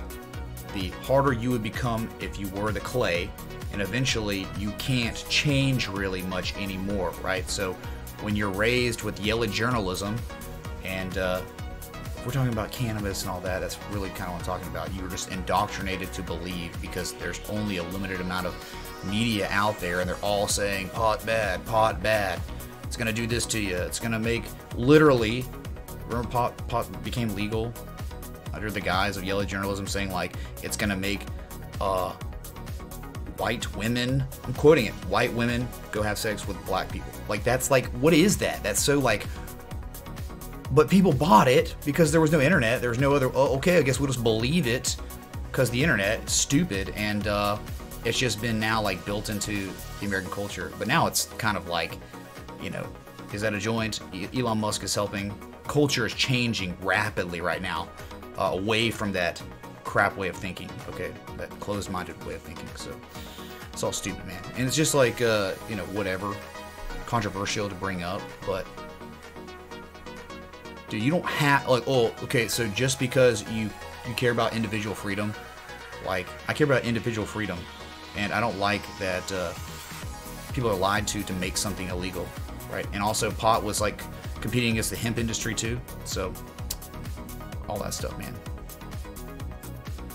The harder you would become if you were the clay, and eventually you can't change really much anymore, right? So when you're raised with yellow journalism, and if we're talking about cannabis and all that, that's really kind of what I'm talking about. You're just indoctrinated to believe because there's only a limited amount of media out there, and they're all saying pot bad, it's gonna do this to you, it's gonna make, literally, remember pot became legal under the guise of yellow journalism, saying like it's gonna make white women, I'm quoting it, white women go have sex with black people. Like, that's like, what is that? That's so like, but people bought it because there was no internet. There was no other, oh, okay, I guess we'll just believe it because the internet is stupid, and it's just been now like built into the American culture. But now it's kind of like, you know, is that a joint? Elon Musk is helping. Culture is changing rapidly right now, away from that crap way of thinking, okay, that closed-minded way of thinking. So it's all stupid, man, and it's just like you know, whatever, controversial to bring up, but dude, you don't have, like, oh, okay, so just because you care about individual freedom, like, I care about individual freedom, and I don't like that people are lied to make something illegal. right? And also pot was like competing against the hemp industry too. So all that stuff, man.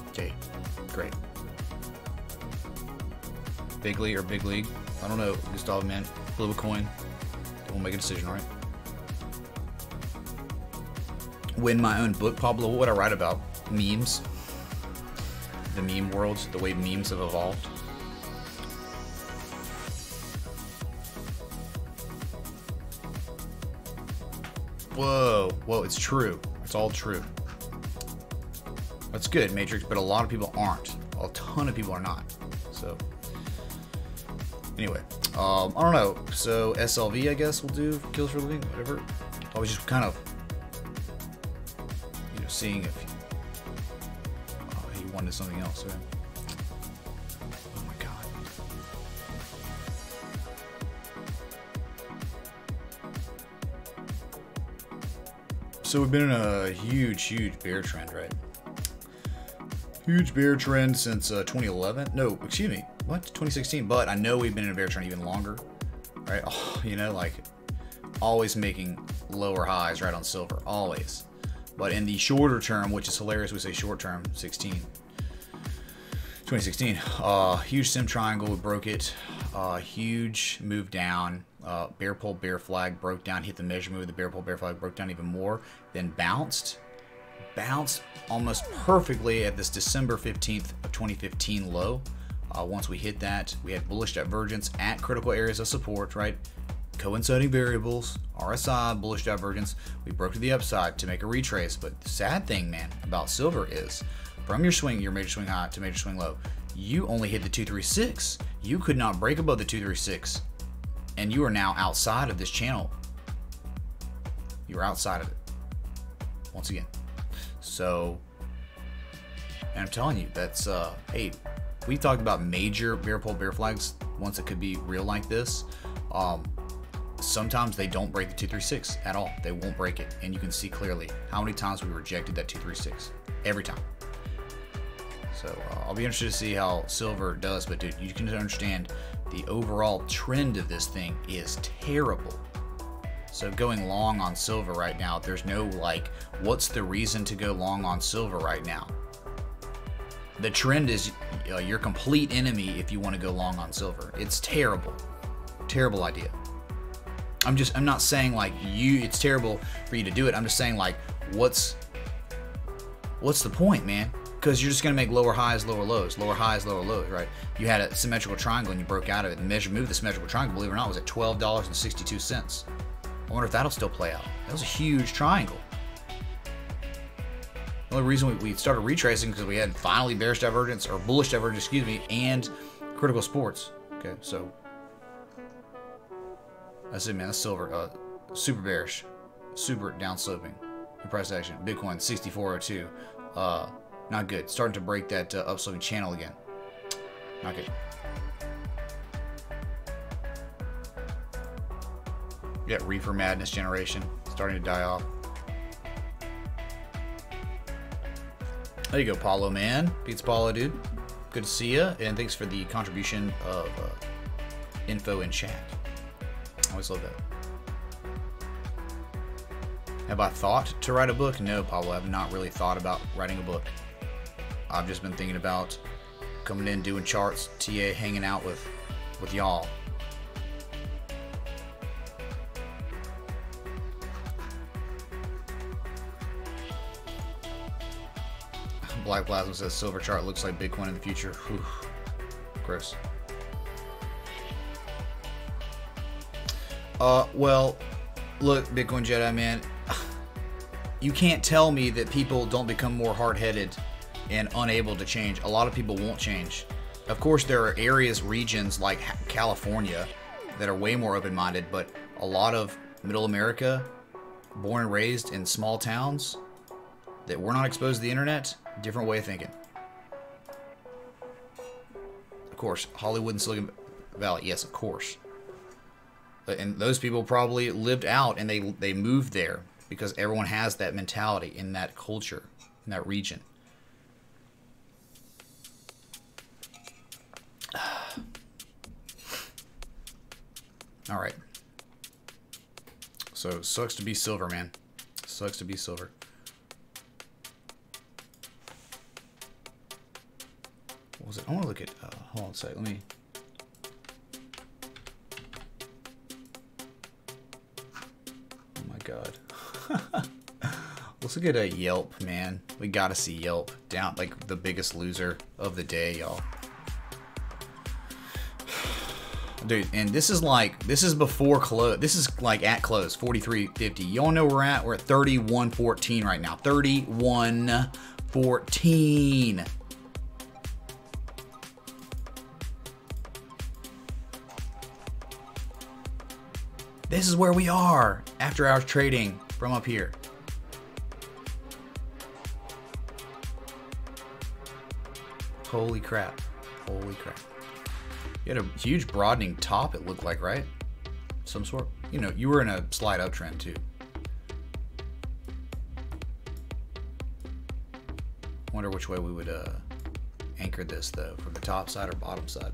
Okay, great. Big league or big league? I don't know, Gustavo, man. Flip a coin. We'll make a decision, all right? Win my own book, Pablo. What would I write about? Memes. The meme world, the way memes have evolved. Whoa, whoa, it's true. It's all true. That's good, Matrix, but a lot of people aren't. A ton of people are not. So, anyway, I don't know. So, SLV, I guess, we'll do kills for a living, whatever. I was just kind of, you know, seeing if he wanted something else, right? Oh my god. So we've been in a huge bear trend, right? Huge bear trend since 2011. No, excuse me. What? 2016. But I know we've been in a bear trend even longer, right? Oh, you know, like always making lower highs right on silver, always. But in the shorter term, which is hilarious, we say short term, 2016, huge sim triangle, we broke it, huge move down, bear pull, bear flag, broke down, hit the measure move, the bear pull, bear flag, broke down even more, then bounced almost perfectly at this December 15th of 2015 low. Once we hit that, we had bullish divergence at critical areas of support, right? Coinciding variables, RSI, bullish divergence. We broke to the upside to make a retrace. But the sad thing, man, about silver is from your major swing high to major swing low, you only hit the 236. You could not break above the 236. And you are now outside of this channel. You are outside of it. Once again. So, and I'm telling you, that's, hey, we talked about major bear pull, bear flags, ones that could be real like this. Sometimes they don't break the 236 at all. They won't break it. And you can see clearly how many times we rejected that 236. Every time. So I'll be interested to see how silver does. But dude, you can understand the overall trend of this thing is terrible. So going long on silver right now, there's no like, what's the reason to go long on silver right now? The trend is your complete enemy if you want to go long on silver. It's terrible. Terrible idea. I'm not saying like it's terrible for you to do it. I'm just saying like, what's the point, man? Because you're just going to make lower highs, lower lows, lower highs, lower lows, right? You had a symmetrical triangle and you broke out of it. The measure move, the symmetrical triangle, believe it or not, was at $12.62. I wonder if that'll still play out. That was a huge triangle. The only reason we started retracing because we had finally bearish divergence, or bullish divergence, excuse me, and critical sports. Okay, so that's it, man. That's silver. Super bearish, super downsloping. Price action. Bitcoin 6402. Not good. Starting to break that upsloping channel again. Not good. Yeah, reefer madness generation starting to die off. There you go, Paulo, man. Beats Paulo, dude. Good to see ya, and thanks for the contribution of info in chat. Always love that. Have I thought to write a book? No, Pablo. I have not really thought about writing a book. I've just been thinking about coming in, doing charts, TA, hanging out with y'all. Black Plasma says silver chart looks like Bitcoin in the future. Whew. Gross. Well, look, Bitcoin Jedi, man. You can't tell me that people don't become more hard-headed and unable to change. A lot of people won't change. Of course, there are areas, regions like California that are way more open-minded, but a lot of Middle America, born and raised in small towns that were not exposed to the internet, different way of thinking. Of course, Hollywood and Silicon Valley, yes, of course. And those people probably lived out and they moved there because everyone has that mentality in that culture, in that region. All right. So sucks to be silver, man. Sucks to be silver. What was it? I want to look at. Hold on a sec. Let me. Oh my god. Let's look at a Yelp, man. We gotta see Yelp down, like the biggest loser of the day, y'all. Dude, and this is before close. This is like at close, 43.50. Y'all know where we're at? We're at 31.14 right now. 31.14. This is where we are after hours trading from up here. Holy crap. Holy crap. You had a huge broadening top, it looked like, right? Some sort. You know, you were in a slide uptrend too. Wonder which way we would anchor this though, from the top side or bottom side.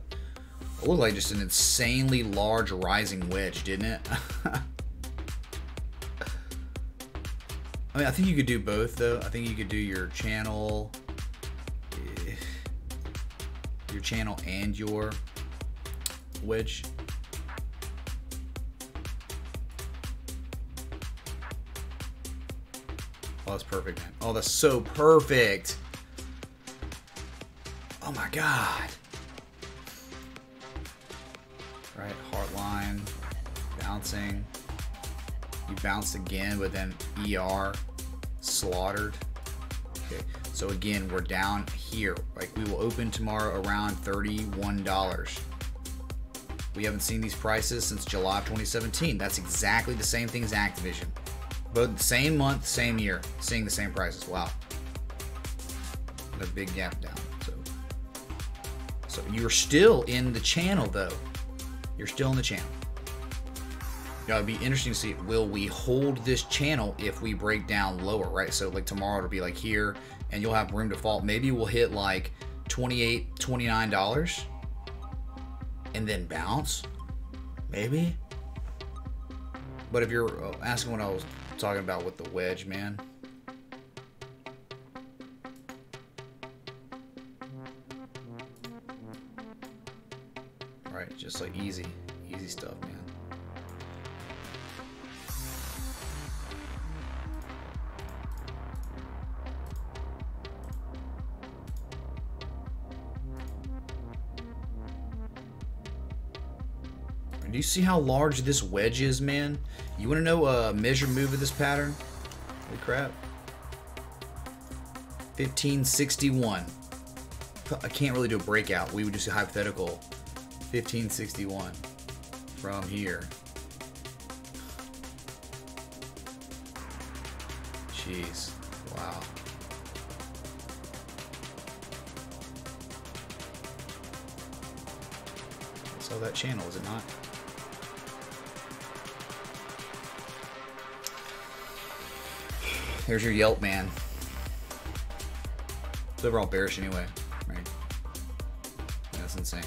It looked like just an insanely large rising wedge, didn't it? I mean, I think you could do both though. I think you could do your channel and your wedge. Oh, that's perfect, man. Oh, that's so perfect. Oh my god. Right, heart line, bouncing. You bounced again, but then ER slaughtered. Okay, so again, we're down here. Like, we will open tomorrow around $31. We haven't seen these prices since July of 2017. That's exactly the same thing as Activision. Both same month, same year, seeing the same prices. Wow. A big gap down. So you're still in the channel though. You're still in the channel. Now, it'd be interesting to see, will we hold this channel if we break down lower, right? So like tomorrow it'll be like here and you'll have room to fall. Maybe we'll hit like $28, $29 and then bounce, maybe. But if you're asking what I was talking about with the wedge, man. Right, just like easy stuff, man. Do you see how large this wedge is, man? You want to know a measured move of this pattern? Holy crap. 1561. I can't really do a breakout. We would just do hypothetical. 1561 from here. Jeez. Wow. So that channel, is it not? Here's your Yelp, man. It's overall bearish anyway, right? That's insane.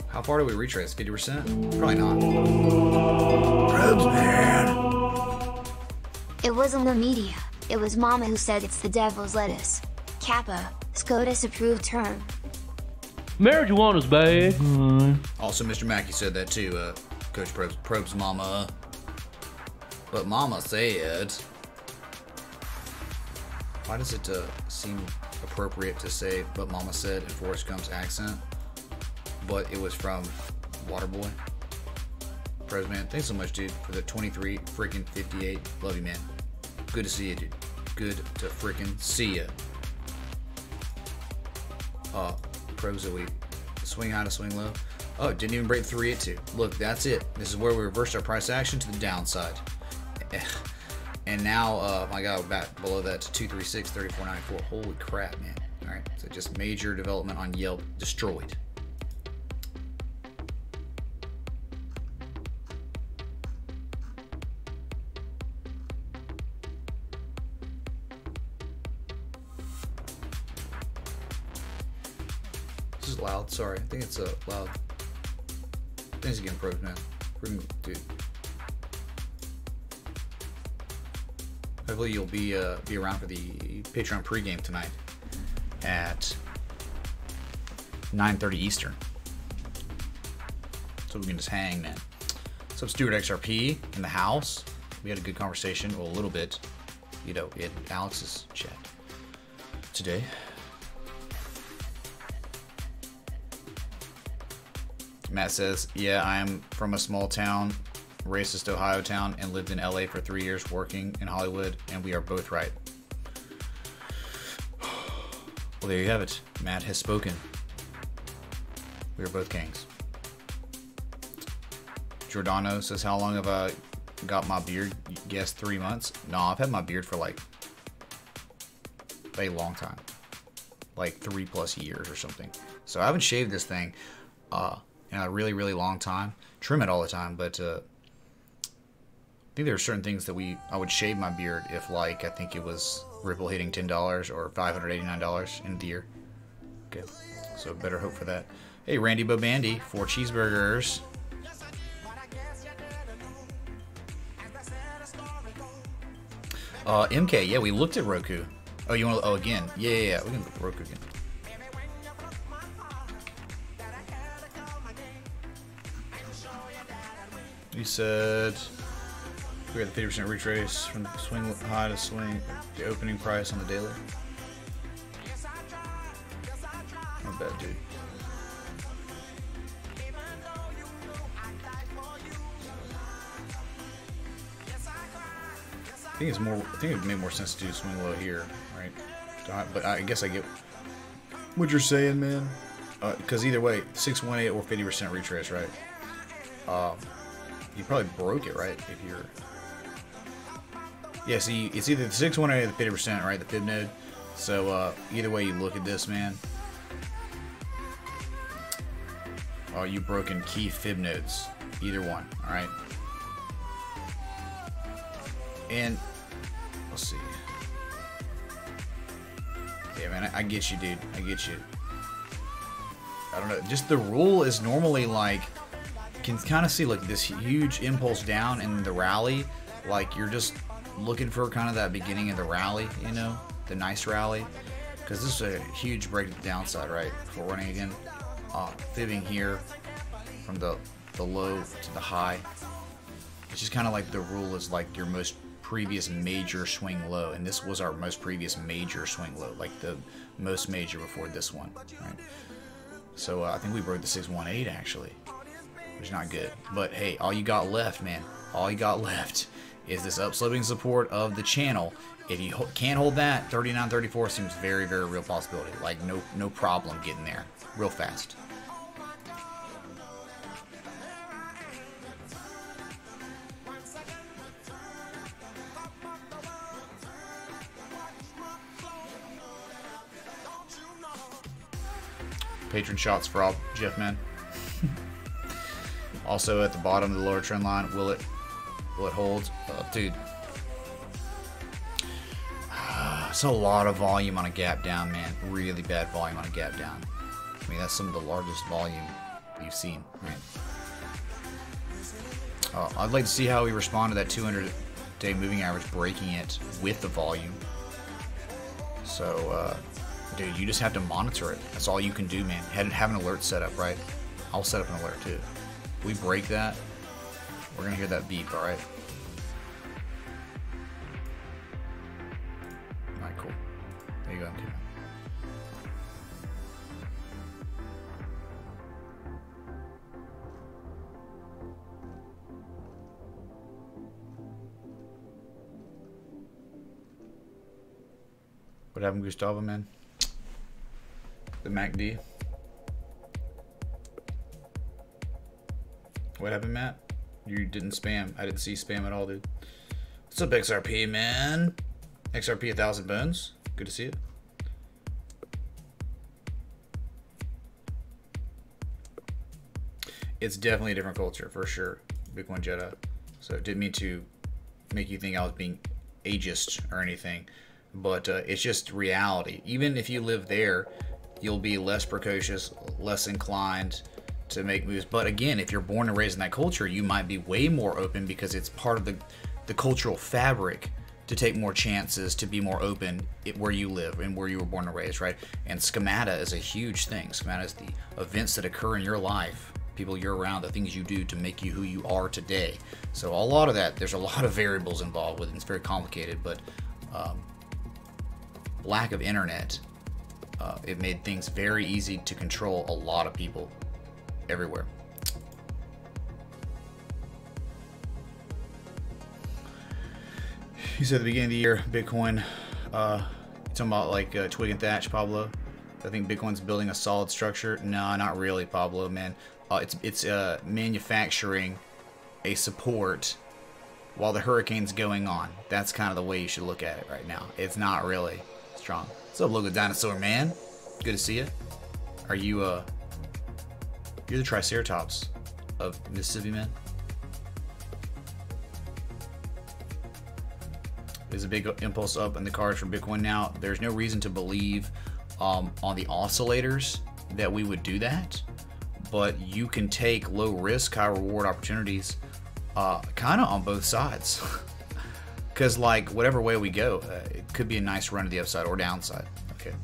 How far do we retrace? 50%? Probably not. Probes, man. It wasn't the media. It was Mama who said it's the devil's lettuce. Kappa, SCOTUS approved term. Marijuana's bad. Also, Mr. Mackey said that too, Coach Probes Mama. But Mama said... Why does it seem appropriate to say, but Mama said, in Forrest Gump's accent? But it was from Waterboy. Probes, man, thanks so much, dude, for the 23 freaking 58. Love you, man. Good to see you, dude. Good to freaking see you. Probes that we swing high to swing low. Oh, it didn't even break 3 at 2. Look, that's it. This is where we reversed our price action to the downside. And now, my God, we're back below that to 236, 34.94. Holy crap, man. All right, so just major development on Yelp destroyed. This is loud. Sorry, I think it's loud. Thanks again, Probes, man. Freaking dude. Hopefully you'll be around for the Patreon pregame tonight at 9:30 Eastern. So we can just hang, man. What's up, Stuart XRP in the house? We had a good conversation, well, a little bit, you know, in Alex's chat today. Matt says, yeah, I am from a small town, racist Ohio town, and lived in LA for 3 years working in Hollywood, and we are both right. Well, there you have it. Matt has spoken. We are both kings. Giordano says, how long have I got my beard? Guess 3 months? No, I've had my beard for like a long time. Like 3+ years or something. So I haven't shaved this thing in a really, really long time. Trim it all the time, but I think there are certain things that I would shave my beard if, like, I think it was Ripple hitting $10 or $589 in the year. Okay, so better hope for that. Hey, Randy Bobandy, 4 cheeseburgers. MK, yeah, we looked at Roku. Oh, you want to? Oh, again. Yeah. We can look at Roku again. You said we got the 50% retrace from the swing high to swing the opening price on the daily. Not bad, dude. I think it would make more sense to do swing low here, right? But I guess I get what you're saying, man. Because either way, 618 or 50% retrace, right? You probably broke it, right? If you're, yeah. See, it's either the 618 or the 50%, right? The fib node. So either way you look at this, man. Oh, you've broken key fib nodes. Either one, all right. And let's see. Yeah, man, I get you, dude. I get you. I don't know. Just the rule is normally like, you can kind of see like this huge impulse down in the rally. Like you're just looking for kind of that beginning of the rally, you know, the nice rally. Because this is a huge break to the downside, right? Before running again. Fibbing here from the low to the high. It's just kind of like the rule is like your most previous major swing low, and this was our most previous major swing low, like the most major before this one, right? So I think we broke the 618 actually, which is not good. But hey, all you got left, man, all you got left is this upsloping support of the channel. If you can't hold that, 39.34 seems very, very real possibility. Like no problem getting there real fast. Patron shots for all Jeff, man. Also at the bottom of the lower trend line, will it hold? Dude, it's a lot of volume on a gap down, man. Really bad volume on a gap down. I mean, that's some of the largest volume you've seen, right? I'd like to see how we respond to that 200-day moving average breaking it with the volume. So, dude, you just have to monitor it. That's all you can do, man. Have an alert set up, right? I'll set up an alert too. If we break that, we're gonna hear that beep, all right? All right, cool. There you go. Okay. What happened, Gustavo, man? The MACD. What happened, Matt? You didn't spam. I didn't see spam at all, dude. What's up, XRP, man? XRP 1,000 bones. Good to see it. It's definitely a different culture, for sure. Bitcoin Jetta. So didn't mean to make you think I was being ageist or anything. But it's just reality. Even if you live there, you'll be less precocious, less inclined to make moves. But again, if you're born and raised in that culture, you might be way more open because it's part of the cultural fabric to take more chances, to be more open where you live and where you were born and raised, right? And schemata is a huge thing. Schemata is the events that occur in your life, people you're around, the things you do to make you who you are today. So a lot of that, there's a lot of variables involved with it. It's very complicated, but lack of internet, it made things very easy to control a lot of people everywhere. You said at the beginning of the year, Bitcoin, talking about like Twig and Thatch, Pablo. I think Bitcoin's building a solid structure. No, not really, Pablo, man. It's manufacturing a support while the hurricane's going on. That's kind of the way you should look at it right now. It's not really strong. What's up, Logo Dinosaur, man? Good to see you. Are you, you're the Triceratops of Mississippi, man? There's a big impulse up in the cards for Bitcoin now. There's no reason to believe on the oscillators that we would do that, but you can take low risk, high reward opportunities kind of on both sides. Because like whatever way we go, it could be a nice run to the upside or downside. Okay,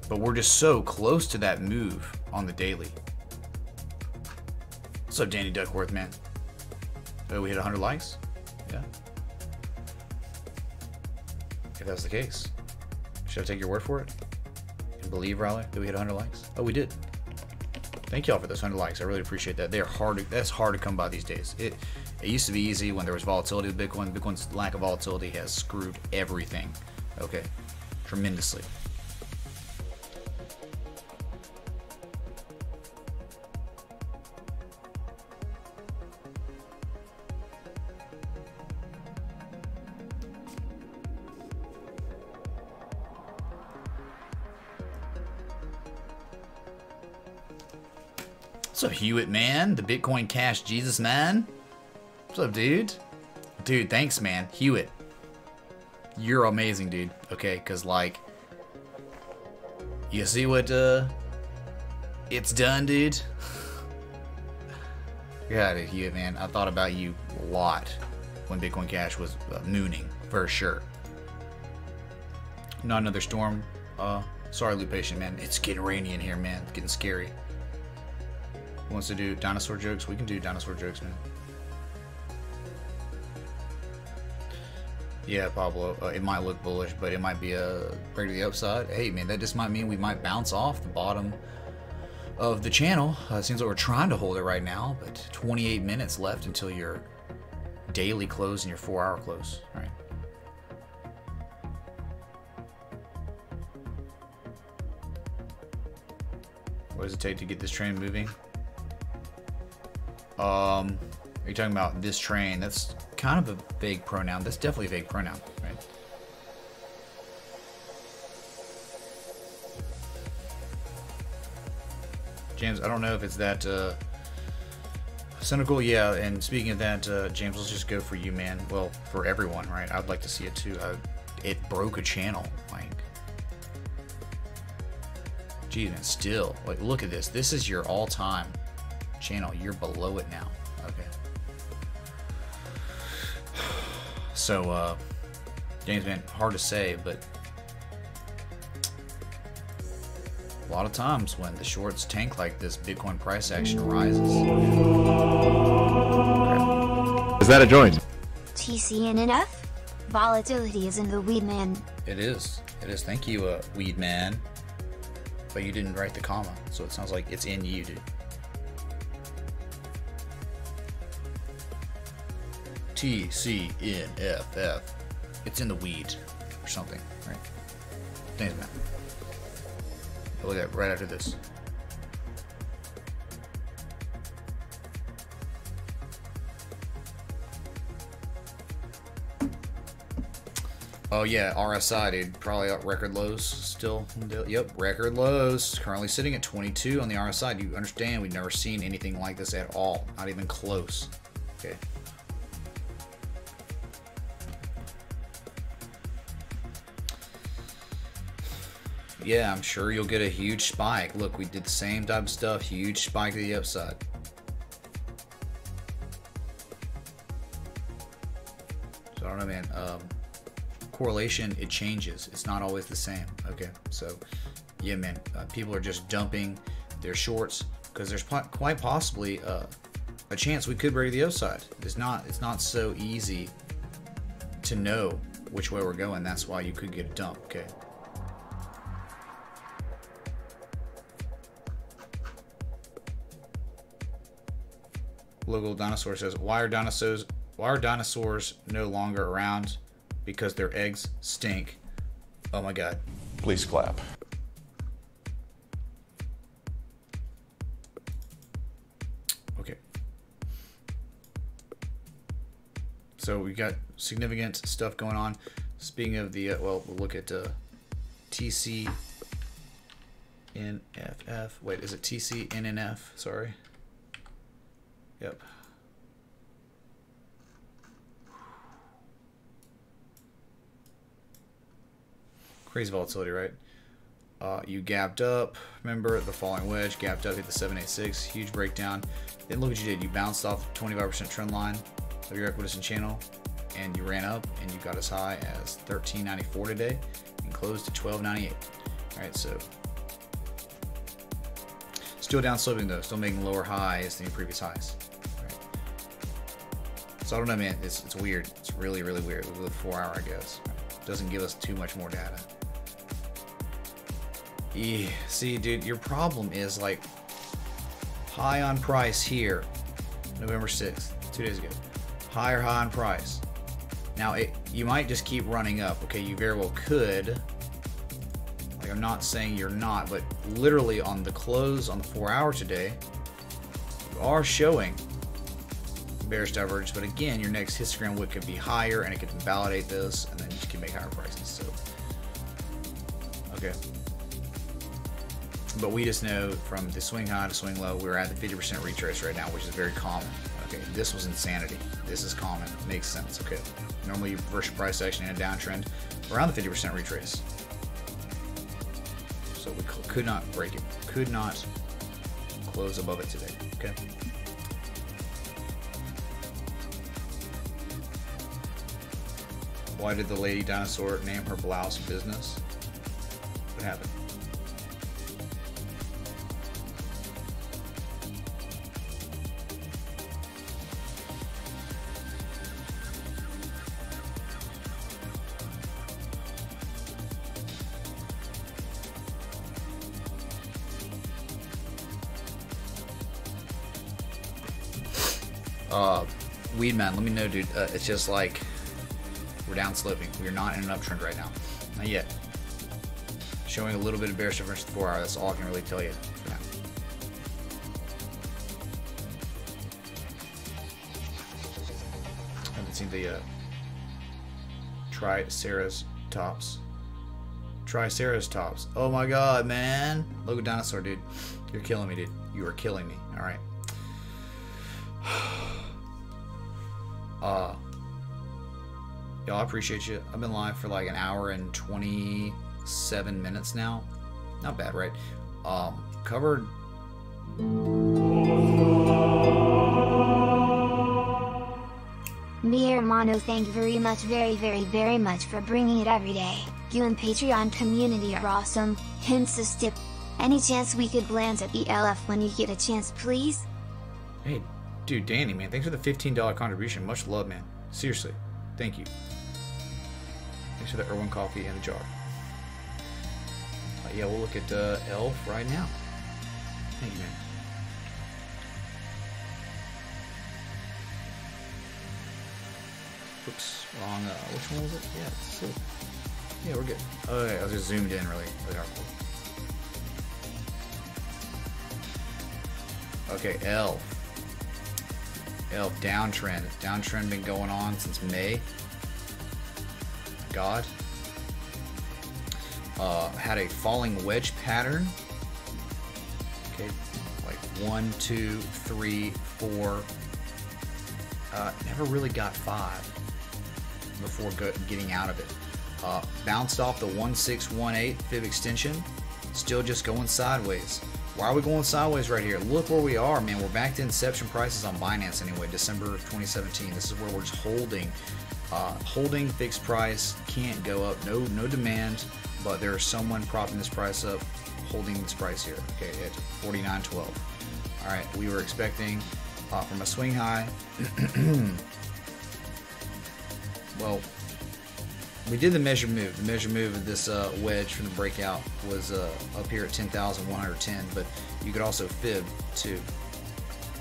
but we're just so close to that move on the daily. What's up, Danny Duckworth, man? Oh, we hit 100 likes? Yeah. If that's the case, should I take your word for it and believe, Riley, that we hit 100 likes? Oh, we did. Thank y'all for those 100 likes. I really appreciate that. They are hard. That's hard to come by these days. It used to be easy when there was volatility with Bitcoin. Bitcoin's lack of volatility has screwed everything. Okay, tremendously. What's up, Hewitt, man? The Bitcoin Cash Jesus, man. What's up, dude? Dude, thanks, man. Hewitt, you're amazing, dude. Okay, because, like, you see what it's done, dude? Yeah, dude, Hewitt, man. I thought about you a lot when Bitcoin Cash was mooning, for sure. Not another storm. Sorry, Loop Patient, man. It's getting rainy in here, man. It's getting scary. Who wants to do dinosaur jokes? We can do dinosaur jokes, man. Yeah, Pablo, it might look bullish, but it might be a break to the upside. Hey, man, that just might mean we might bounce off the bottom of the channel. It seems like we're trying to hold it right now, but 28 minutes left until your daily close and your 4-hour close. All right. What does it take to get this train moving? Are you talking about this train? That's kind of a vague pronoun. That's definitely a vague pronoun, right? James, I don't know if it's that cynical. Yeah, and speaking of that, James, let's just go for you, man. Well, for everyone, right? I'd like to see it too. It broke a channel, like. Geez, man, still, like, look at this. This is your all-time channel. You're below it now. Okay. So, James, man, hard to say, but a lot of times when the shorts tank like this, Bitcoin price action rises. Okay. Is that a joint? TC in enough? Volatility is in the weed, man. It is. It is. Thank you, weed man. But you didn't write the comma, so it sounds like it's in you, dude. TCNFF. It's in the weed or something, right? Thanks, man. Look at that right after this. Oh yeah, RSI, dude. Probably at record lows still. Yep, record lows. Currently sitting at 22 on the RSI. Do you understand? We've never seen anything like this at all. Not even close. Okay. Yeah, I'm sure you'll get a huge spike. Look, we did the same type of stuff. Huge spike to the upside. So I don't know, man. Correlation, it changes. It's not always the same. Okay, so yeah, man. People are just dumping their shorts because there's quite possibly a chance we could break the upside. It's not so easy to know which way we're going. That's why you could get a dump. Okay. Local Dinosaur says, why are dinosaurs no longer around? Because their eggs stink. Oh my god. Please clap. Okay. So we got significant stuff going on. Speaking of the, well, we'll look at TC NFF. Wait, is it TC NNF? Sorry. Yep. Crazy volatility, right? You gapped up. Remember the falling wedge, gapped up, hit the 786, huge breakdown. Then look what you did. You bounced off 25% trend line of your equidistant channel, and you ran up, and you got as high as 13.94 today, and closed to 12.98. All right, so still down sloping though, still making lower highs than your previous highs. All right. So I don't know, man. It's weird. It's really weird with the 4 hour, I guess. Doesn't give us too much more data. Yeah, see, dude, your problem is like high on price here, November 6th, 2 days ago. Higher high on price. Now, you might just keep running up. Okay, you very well could. Like, I'm not saying you're not, but literally on the close on the 4 hour today, you are showing bearish divergence. But again, your next histogram wick could be higher, and it could validate this, and then you can make higher prices. So, okay. But we just know from the swing high to swing low, we're at the 50% retrace right now, which is very common. Okay, this was insanity. This is common. Makes sense. Okay, normally you reverse your price action in a downtrend around the 50% retrace. So we could not break it. Could not close above it today. Okay. Why did the lady dinosaur name her blouse business? What happened? Weedman, let me know, dude. It's just like we're down sloping. We're not in an uptrend right now. Not yet. Showing a little bit of bearish divergence 4 hour. That's all I can really tell you for now. I haven't seen the Triceratops tops. Triceratops tops. Oh my god, man. Logo dinosaur, dude. You're killing me, dude. You are killing me. Alright. Y'all, I appreciate you. I've been live for like an hour and 27 minutes now. Not bad, right? Covered. Mi hermano, thank you very much for bringing it every day. You and Patreon community are awesome. Hence this tip. Any chance we could glance at ELF when you get a chance, please? Hey, dude, Danny, man, thanks for the $15 contribution. Much love, man. Seriously, thank you. Thanks for the Irwin coffee and the jar. Yeah, we'll look at ELF right now. Thank you, man. Oops, wrong. Which one was it? Yeah, so, yeah, we're good. Okay, I was just zoomed in really hardcore. Okay, ELF downtrend. Downtrend been going on since May. God. Had a falling wedge pattern. Okay, like 1, 2, 3, 4. Never really got 5 before getting out of it. Bounced off the 1618 fib extension. Still just going sideways. Why are we going sideways right here? Look where we are, man. We're back to inception prices on Binance anyway, December of 2017. This is where we're just holding. Holding fixed price, can't go up, no demand, but there's someone propping this price up, holding this price here, okay, at 49.12. All right, we were expecting from a swing high. Well, we did the measure move. The measure move of this wedge from the breakout was up here at 10,110, but you could also fib too.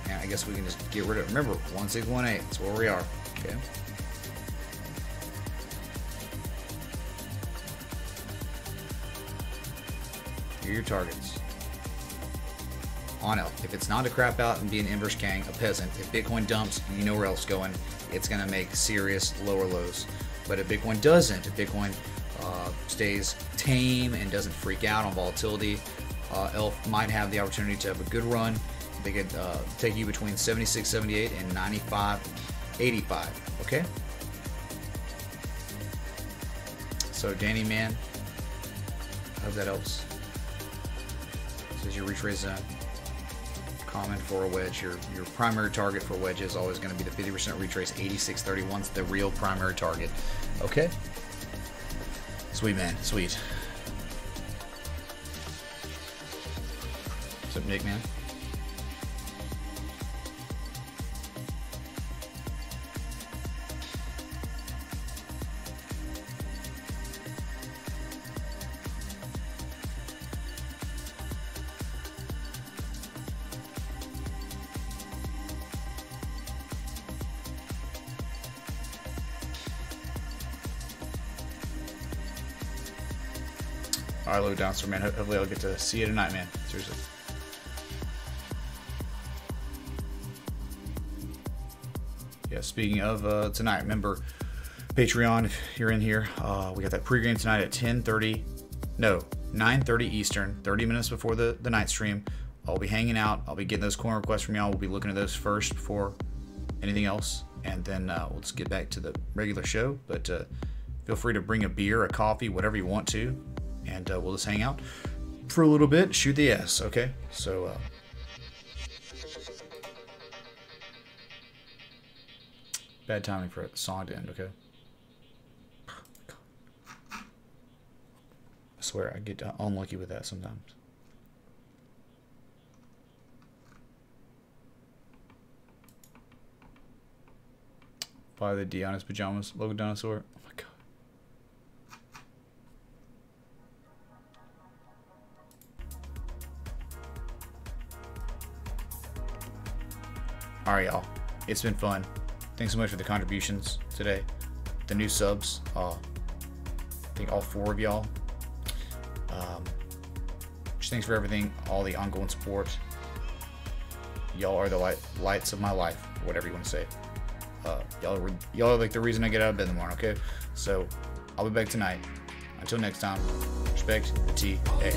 And I guess we can just get rid of it. Remember, 1618, that's where we are, okay? Here are your targets. On out. If it's not a crap out and be an inverse Kang, a peasant, if Bitcoin dumps, you know where else going. It's going to make serious lower lows. But if Bitcoin doesn't, if Bitcoin stays tame and doesn't freak out on volatility, ELF might have the opportunity to have a good run. They could take you between 76.78 and 95.85. Okay? So, Danny, man, I hope that helps. This is your retrace zone. Common for a wedge. Your primary target for wedge is always going to be the 50% retrace. 86.31 is the real primary target. Okay? Sweet, man. Sweet. What's up, Nick, man? All right, low downstream, man. Hopefully I'll get to see you tonight, man. Seriously. Yeah, speaking of tonight, remember, Patreon, if you're in here, we got that pregame tonight at 9:30 Eastern, 30 minutes before the night stream. I'll be hanging out. I'll be getting those coin requests from y'all. We'll be looking at those first before anything else. And then we'll just get back to the regular show. But feel free to bring a beer, a coffee, whatever you want to. And we'll just hang out for a little bit, shoot the ass, okay? So, bad timing for the song to end, okay? I swear, I get unlucky with that sometimes. Buy the D on his pajamas, logo dinosaur. Oh my god. Alright, y'all. It's been fun. Thanks so much for the contributions today. The new subs. I think all 4 of y'all. Just thanks for everything. All the ongoing support. Y'all are the lights of my life. Whatever you want to say. Y'all are like the reason I get out of bed in the morning, okay? So, I'll be back tonight. Until next time, respect the TA.